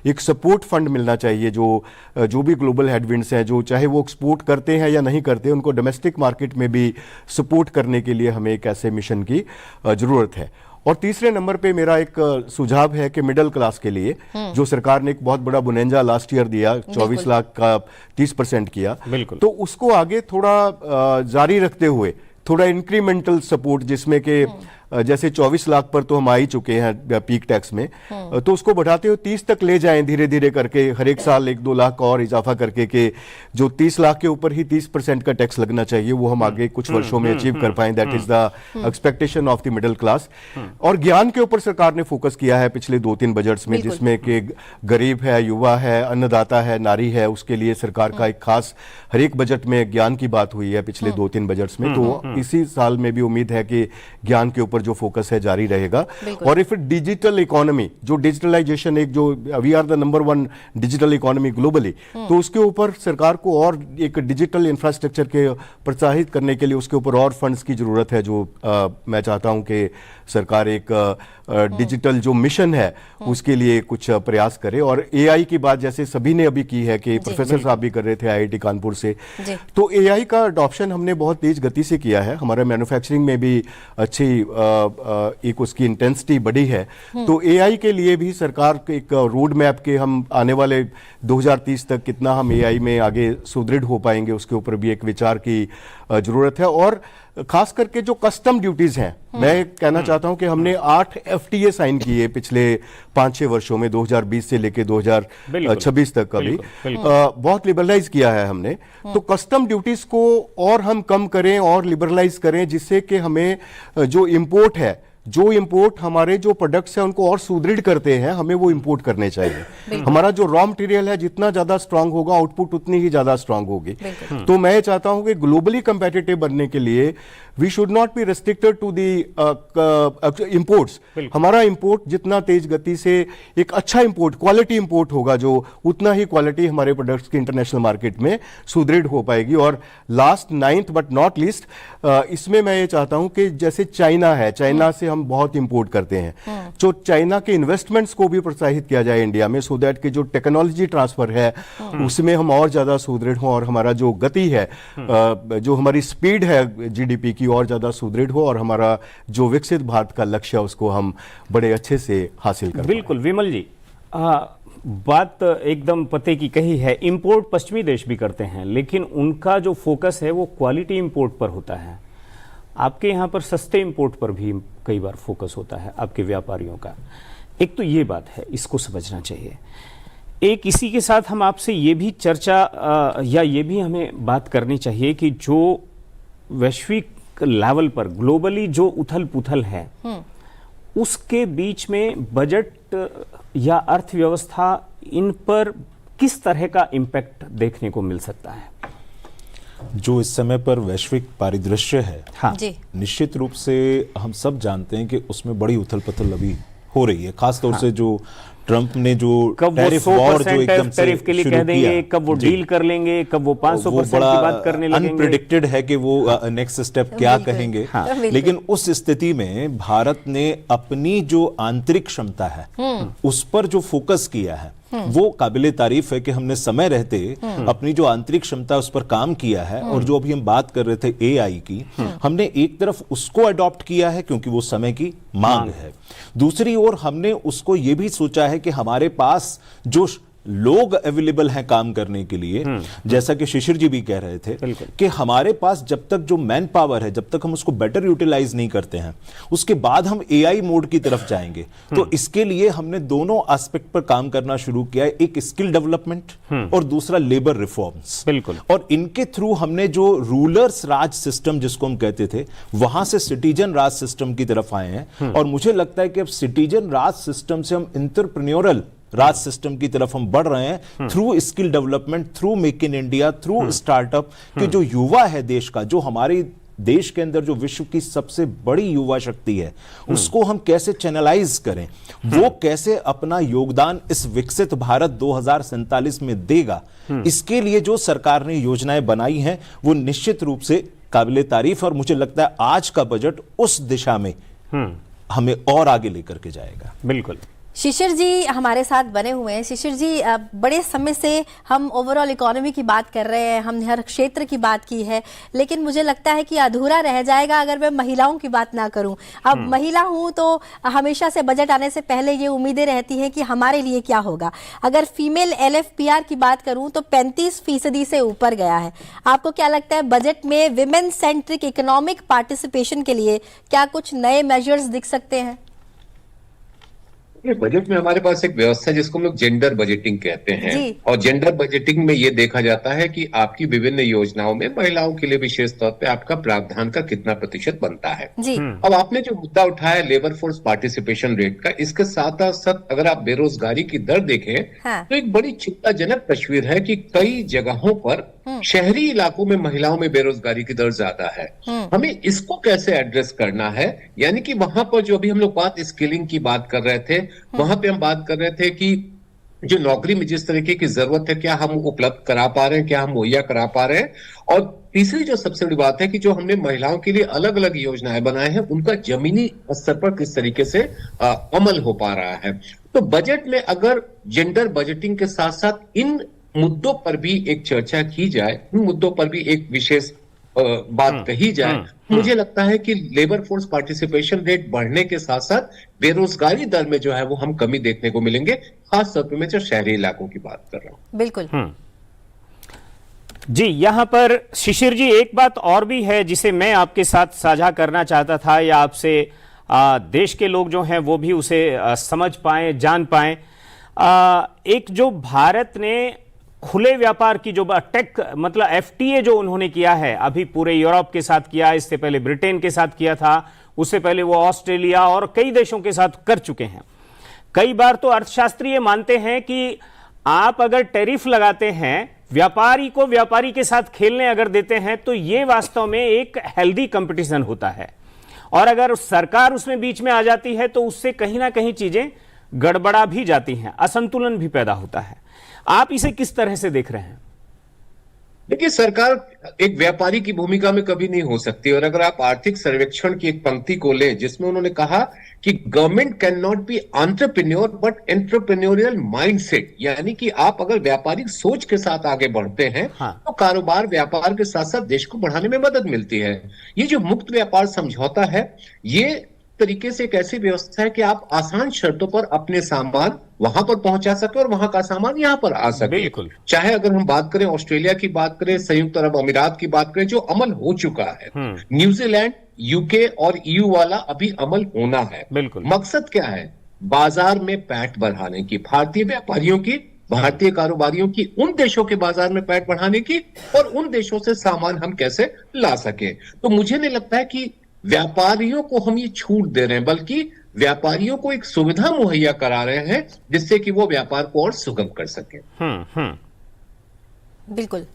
Speaker 3: एक सपोर्ट फंड मिलना चाहिए, जो भी ग्लोबल हेडविंड्स हैं, जो चाहे वो एक्सपोर्ट करते हैं या नहीं करते, उनको डोमेस्टिक मार्केट में भी सपोर्ट करने के लिए हमें एक ऐसे मिशन की जरूरत है। और तीसरे नंबर पे मेरा एक सुझाव है कि मिडिल क्लास के लिए जो सरकार ने एक बहुत बड़ा बुनेंजा लास्ट ईयर दिया, 24 लाख का 30% किया, तो उसको आगे थोड़ा जारी रखते हुए थोड़ा इंक्रीमेंटल सपोर्ट, जिसमें कि जैसे 24 लाख पर तो हम आ ही चुके हैं पीक टैक्स में, तो उसको बढ़ाते हुए 30 तक ले जाएं धीरे धीरे करके, हर एक साल 1-2 लाख का और इजाफा करके, कि जो 30 लाख के ऊपर ही 30% का टैक्स लगना चाहिए, वो हम आगे कुछ वर्षों में अचीव कर पाएं। That is the expectation of the middle class. और ज्ञान के ऊपर सरकार ने फोकस किया है पिछले 2-3 बजट्स में, जिसमें कि गरीब है, युवा है, अन्नदाता है, नारी है, उसके लिए सरकार का एक खास हर एक बजट में ज्ञान की बात हुई है पिछले 2-3 बजट्स में। तो इसी साल में भी उम्मीद है कि ज्ञान के ऊपर जो फोकस है जारी रहेगा। और इफ डिजिटल इकोनॉमी, जो डिजिटलाइजेशन, एक जो we are the number 1 digital economy globally, तो उसके ऊपर सरकार को और एक डिजिटल इंफ्रास्ट्रक्चर के प्रोत्साहित करने के लिए उसके ऊपर और फंड्स की जरूरत है, जो मैं चाहता हूं कि सरकार एक डिजिटल जो मिशन है उसके लिए कुछ प्रयास करे। और एआई की बात जैसे सभी ने अभी की है, कि प्रोफेसर साहब भी कर रहे थे आईआईटी कानपुर से, तो एआई का अडॉप्शन हमने बहुत तेज गति से किया है। हमारा मैन्युफैक्चरिंग में भी अच्छी एक उसकी इंटेंसिटी बढ़ी है। तो एआई के लिए भी सरकार एक रोड मैप के हम आने वाले 2030 तक कितना हम एआई में आगे सुदृढ़ हो पाएंगे, उसके ऊपर भी एक विचार की जरूरत है। और खास करके जो कस्टम ड्यूटीज हैं, मैं कहना चाहता हूं कि हमने 8 एफटीए साइन किए पिछले 5-6 वर्षों में, 2020 से लेके 2026 तक का भी बहुत लिबरलाइज किया है हमने। तो कस्टम ड्यूटीज को और हम कम करें और लिबरलाइज करें, जिससे कि हमें जो इंपोर्ट है, जो इंपोर्ट हमारे जो प्रोडक्ट्स हैं उनको और सुदृढ़ करते हैं, हमें वो इंपोर्ट करने चाहिए। हमारा जो रॉ मटेरियल है जितना ज्यादा स्ट्रांग होगा, आउटपुट उतनी ही ज्यादा स्ट्रांग होगी। तो मैं चाहता हूं कि ग्लोबली कंपेटिटिव बनने के लिए we should not be restricted to the imports. हमारा इंपोर्ट जितना तेज गति से एक अच्छा इंपोर्ट, क्वालिटी इंपोर्ट होगा, जो उतना ही क्वालिटी हमारे प्रोडक्ट्स की इंटरनेशनल मार्केट में सुदृढ़ हो पाएगी। और last 9th but not least, इसमें मैं ये चाहता हूं कि जैसे चाइना है, चाइना से हम बहुत इंपोर्ट करते हैं, जो चाइना के इन्वेस्टमेंट्स को भी प्रोत्साहित किया जाए इंडिया में, सो दैट कि जो टेक्नोलॉजी ट्रांसफर है उसमें हम और ज्यादा सुदृढ़ हों, और हमारा जो गति है, जो हमारी स्पीड है जीडीपी की, और ज्यादा सुदृढ़ हो, और हमारा जो विकसित भारत का लक्ष्य है उसको हम बड़े अच्छे से हासिल कर।
Speaker 2: बिल्कुल विमल जी, बात एकदम पते की कही है। इंपोर्ट पश्चिमी देश भी करते हैं, लेकिन उनका जो फोकस है वो क्वालिटी इंपोर्ट पर होता है। आपके यहाँ पर सस्ते इंपोर्ट पर भी कई बार फोकस होता है आपके व्यापारियों का। एक तो ये बात है, इसको समझना चाहिए। एक इसी के साथ हम आपसे ये भी चर्चा या ये भी हमें बात करनी चाहिए कि जो वैश्विक लेवल पर ग्लोबली जो उथल पुथल है, उसके बीच में बजट या अर्थव्यवस्था, इन पर किस तरह का इम्पैक्ट देखने को मिल सकता है?
Speaker 4: जो इस समय पर वैश्विक परिदृश्य है,
Speaker 2: हाँ,
Speaker 4: निश्चित रूप से हम सब जानते हैं कि उसमें बड़ी उथल पुथल अभी हो रही है। खासतौर से जो ट्रंप ने जो टैरिफ वॉर जो एकदम से
Speaker 2: टैरिफ के लिए कह देंगे, कब वो डील कर लेंगे, कब वो 500% की बात करने लगेंगे।
Speaker 4: अनप्रेडिक्टेड है कि वो नेक्स्ट स्टेप क्या कहेंगे। लेकिन उस स्थिति में भारत ने अपनी जो आंतरिक क्षमता है उस पर जो फोकस किया है, वो काबिले तारीफ है कि हमने समय रहते अपनी जो आंतरिक क्षमता उस पर काम किया है। और जो अभी हम बात कर रहे थे एआई की, हमने एक तरफ उसको अडॉप्ट किया है क्योंकि वो समय की मांग है, दूसरी ओर हमने उसको ये भी सोचा है कि हमारे पास जो लोग अवेलेबल हैं काम करने के लिए, जैसा कि शिशिर जी भी कह रहे थे कि हमारे पास जब तक जो मैन पावर है, जब तक हम उसको बेटर यूटिलाइज नहीं करते हैं, उसके बाद हम एआई मोड की तरफ जाएंगे। तो इसके लिए हमने दोनों एस्पेक्ट पर काम करना शुरू किया है, एक स्किल डेवलपमेंट और दूसरा लेबर रिफॉर्म्स।
Speaker 2: बिल्कुल।
Speaker 4: और इनके थ्रू हमने जो रूलर्स राज सिस्टम जिसको हम कहते थे, वहां से सिटीजन राज सिस्टम की तरफ आए हैं। और मुझे लगता है कि अब सिटीजन राज सिस्टम से हम एंटरप्रेन्योरल राज सिस्टम की तरफ हम बढ़ रहे हैं, through skill development, through make in India, through startup. कि जो युवा है देश का, जो हमारे देश के अंदर जो विश्व की सबसे बड़ी युवा शक्ति है, उसको हम कैसे चैनलाइज करें, वो कैसे अपना योगदान इस विकसित भारत 2047 में देगा, इसके लिए जो सरकार ने योजनाएं बनाई हैं वो निश्चित रूप से काबिले तारीफ। और मुझे लगता है आज का बजट उस दिशा में हमें और आगे लेकर के जाएगा।
Speaker 2: बिल्कुल।
Speaker 1: शिशिर जी हमारे साथ बने हुए हैं। शिशिर जी, बड़े समय से हम ओवरऑल इकोनॉमी की बात कर रहे हैं, हमने हर क्षेत्र की बात की है, लेकिन मुझे लगता है कि अधूरा रह जाएगा अगर मैं महिलाओं की बात ना करूं। अब महिला हूं तो हमेशा से बजट आने से पहले ये उम्मीदें रहती हैं कि हमारे लिए क्या होगा। अगर फीमेल LFPR की बात करूं तो 35% से ऊपर गया है। आपको क्या लगता है बजट में विमेन सेंट्रिक इकोनॉमिक पार्टिसिपेशन के लिए क्या कुछ नए मेजर्स दिख सकते हैं?
Speaker 6: बजट में हमारे पास एक व्यवस्था है जिसको हम लोग जेंडर बजटिंग कहते हैं।
Speaker 1: जी।
Speaker 6: और जेंडर बजटिंग में ये देखा जाता है कि आपकी विभिन्न योजनाओं में महिलाओं के लिए विशेष तौर पे आपका प्रावधान का कितना प्रतिशत बनता है।
Speaker 1: जी।
Speaker 6: अब आपने जो मुद्दा उठाया लेबर फोर्स पार्टिसिपेशन रेट का, इसके साथ साथ अगर आप बेरोजगारी की दर देखें
Speaker 1: हाँ।
Speaker 6: तो एक बड़ी चिंताजनक तस्वीर है कि कई जगहों पर शहरी इलाकों में महिलाओं में बेरोजगारी की दर ज्यादा है। हमें इसको कैसे एड्रेस करना है, यानी कि वहां पर जो अभी हम लोग बात स्किलिंग की बात कर रहे थे, वहां पे हम बात कर रहे थे कि जो नौकरी में जिस तरीके की जरूरत है क्या हम उपलब्ध करा पा रहे हैं, क्या हम मुहैया करा पा रहे हैं। और तीसरी जो सबसे बड़ी बात है कि जो हमने महिलाओं के लिए अलग अलग योजनाएं बनाए हैं उनका जमीनी स्तर पर किस तरीके से अमल हो पा रहा है। तो बजट में अगर जेंडर बजटिंग के साथ साथ इन मुद्दों पर भी एक चर्चा की जाए, इन मुद्दों पर भी एक विशेष बात कही जाए, मुझे लगता है कि लेबर फोर्स पार्टिसिपेशन रेट बढ़ने के साथ साथ बेरोजगारी दर में जो है वो हम कमी देखने को मिलेंगे, खास तौर पे मैं जो शहरी इलाकों की बात कर रहा हूं।
Speaker 1: बिल्कुल।
Speaker 2: जी, यहाँ पर शिशिर जी एक बात और भी है जिसे मैं आपके साथ साझा करना चाहता था, या आपसे देश के लोग जो हैं वो भी उसे समझ पाएं, जान पाएं। एक जो भारत ने खुले व्यापार की जो टेक मतलब FTA जो उन्होंने किया है, अभी पूरे यूरोप के साथ किया, इससे पहले ब्रिटेन के साथ किया था, उससे पहले वो ऑस्ट्रेलिया और कई देशों के साथ कर चुके हैं। कई बार तो अर्थशास्त्री ये मानते हैं कि आप अगर टैरिफ लगाते हैं, व्यापारी को व्यापारी के साथ खेलने अगर देते हैं, तो ये वास्तव में एक हेल्दी कंपटीशन होता है। और अगर सरकार उसमें बीच में आ जाती है तो उससे कहीं ना कहीं चीजें गड़बड़ा भी जाती हैं, असंतुलन भी पैदा होता है। आप इसे किस तरह से देख रहे हैं?
Speaker 6: देखिए, सरकार एक व्यापारी की भूमिका में कभी नहीं हो सकती। और अगर आप आर्थिक सर्वेक्षण की एक पंक्ति को लें जिसमें उन्होंने कहा कि government can not be entrepreneur but entrepreneurial mindset, यानी कि आप अगर व्यापारिक सोच के साथ आगे बढ़ते हैं तो कारोबार व्यापार के साथ साथ देश को बढ़ाने में मदद मिलती है। ये जो मुक्त व्यापार समझौता है, ये तरीके से एक ऐसी व्यवस्था है कि आप आसान शर्तों पर अपने सामान वहां पर पहुंचा सके और वहां का सामान यहां पर आ सके।
Speaker 2: बिल्कुल।
Speaker 6: चाहे अगर हम बात करें ऑस्ट्रेलिया की बात करें, संयुक्त अरब अमीरात की बात करें, जो अमल हो चुका है, न्यूजीलैंड, UK और EU वाला अभी अमल होना है।
Speaker 2: बिल्कुल।
Speaker 6: मकसद क्या है? बाजार में पैठ बढ़ाने की, भारतीय व्यापारियों की, भारतीय कारोबारियों की उन देशों के बाजार में पैठ बढ़ाने की, और उन देशों से सामान हम कैसे ला सके। तो मुझे नहीं लगता है कि व्यापारियों को हम ये छूट दे रहे हैं, बल्कि व्यापारियों को एक सुविधा मुहैया करा रहे हैं जिससे कि वो व्यापार को और सुगम कर सके।
Speaker 1: बिल्कुल।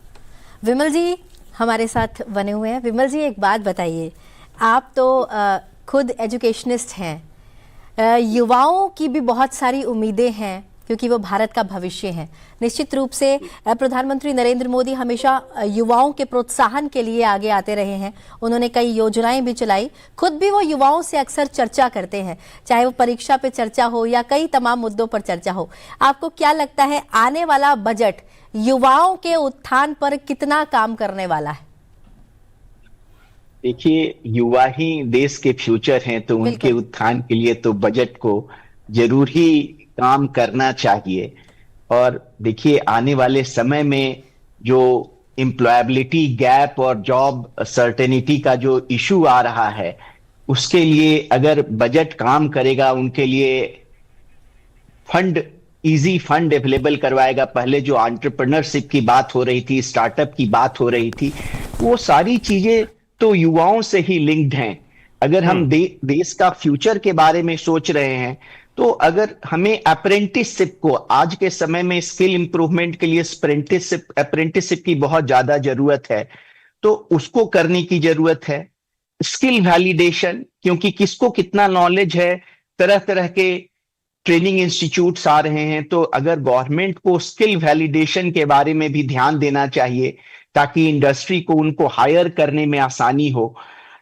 Speaker 1: विमल जी हमारे साथ बने हुए हैं। विमल जी, एक बात बताइए, आप तो खुद एजुकेशनिस्ट हैं, युवाओं की भी बहुत सारी उम्मीदें हैं क्योंकि वो भारत का भविष्य है। निश्चित रूप से प्रधानमंत्री नरेंद्र मोदी हमेशा युवाओं के प्रोत्साहन के लिए आगे आते रहे हैं। उन्होंने कई योजनाएं भी चलाई, खुद भी वो युवाओं से अक्सर चर्चा करते हैं, चाहे वो परीक्षा पे चर्चा हो या कई तमाम मुद्दों पर चर्चा हो। आपको क्या लगता है आने वाला बजट युवाओं के उत्थान पर कितना काम करने वाला है?
Speaker 5: देखिए, युवा ही देश के फ्यूचर हैं, तो उनके उत्थान के लिए तो बजट को जरूर ही काम करना चाहिए। और देखिए, आने वाले समय में जो एम्प्लॉयबिलिटी गैप और जॉब सर्टेनिटी का जो इशू आ रहा है, उसके लिए अगर बजट काम करेगा, उनके लिए इजी फंड अवेलेबल करवाएगा। पहले जो एंटरप्रेन्योरशिप की बात हो रही थी, स्टार्टअप की बात हो रही थी, वो सारी चीजें तो युवाओं से ही लिंक्ड हैं। अगर हम देश का फ्यूचर के बारे में सोच रहे हैं, तो अगर हमें अप्रेंटिसशिप को, आज के समय में स्किल इंप्रूवमेंट के लिए अप्रेंटिसशिप की बहुत ज्यादा जरूरत है, तो उसको करने की जरूरत है। स्किल वैलिडेशन, क्योंकि किसको कितना नॉलेज है, तरह तरह के ट्रेनिंग इंस्टीट्यूट्स आ रहे हैं, तो अगर गवर्नमेंट को स्किल वैलिडेशन के बारे में भी ध्यान देना चाहिए ताकि इंडस्ट्री को उनको हायर करने में आसानी हो।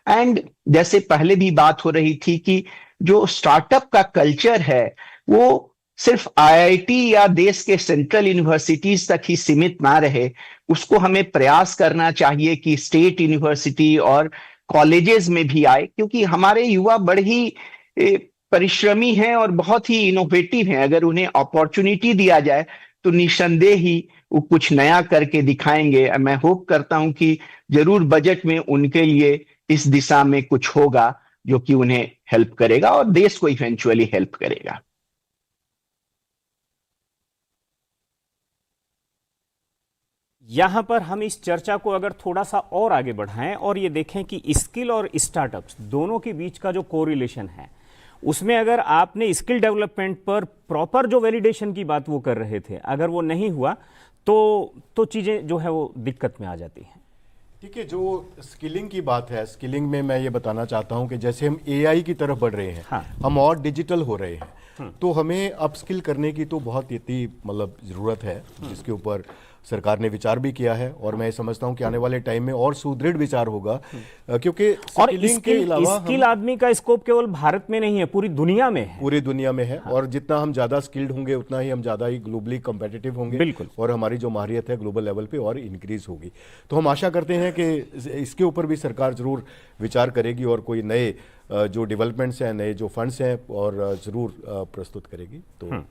Speaker 5: एंड जैसे पहले भी बात हो रही थी कि जो स्टार्टअप का कल्चर है, वो सिर्फ आईआईटी या देश के सेंट्रल यूनिवर्सिटीज तक ही सीमित ना रहे, उसको हमें प्रयास करना चाहिए कि स्टेट यूनिवर्सिटी और कॉलेजेस में भी आए, क्योंकि हमारे युवा बड़े ही परिश्रमी हैं और बहुत ही इनोवेटिव हैं। अगर उन्हें अपॉर्चुनिटी दिया जाए तो निसंदेह ही वो कुछ नया करके दिखाएंगे। मैं होप करता हूं कि जरूर बजट में उनके लिए इस दिशा में कुछ होगा जो कि उन्हें हेल्प करेगा और देश को इवेंचुअली हेल्प करेगा।
Speaker 2: यहां पर हम इस चर्चा को अगर थोड़ा सा और आगे बढ़ाएं और ये देखें कि स्किल और स्टार्टअप्स दोनों के बीच का जो कोरिलेशन है, उसमें अगर आपने स्किल डेवलपमेंट पर प्रॉपर जो वैलिडेशन की बात वो कर रहे थे, अगर वो नहीं हुआ तो चीजें जो है वो दिक्कत में आ जाती हैं।
Speaker 3: ठीक है, जो स्किलिंग की बात है, स्किलिंग में मैं ये बताना चाहता हूं कि जैसे हम एआई की तरफ बढ़ रहे हैं,
Speaker 2: हाँ।
Speaker 3: हम और डिजिटल हो रहे हैं, तो हमें अपस्किल करने की तो बहुत इतनी मतलब ज़रूरत है, जिसके ऊपर सरकार ने विचार भी किया है और मैं समझता हूं कि आने वाले टाइम में और सुदृढ़ विचार होगा, क्योंकि
Speaker 2: और
Speaker 3: स्किलिंग के अलावा
Speaker 2: स्किल आदमी का स्कोप केवल भारत में नहीं है, पूरी दुनिया में है।
Speaker 3: पूरी दुनिया में है। हाँ। और जितना हम ज़्यादा स्किल्ड होंगे उतना ही हम ज़्यादा ही ग्लोबली कम्पिटिटिव होंगे।
Speaker 2: बिल्कुल।
Speaker 3: और हमारी जो माहिरियत है ग्लोबल लेवल पे और इंक्रीज होगी। तो हम आशा करते हैं कि इसके ऊपर भी सरकार ज़रूर विचार करेगी और कोई नए जो डेवलपमेंट्स हैं, नए जो फंड्स हैं और ज़रूर प्रस्तुत करेगी। तो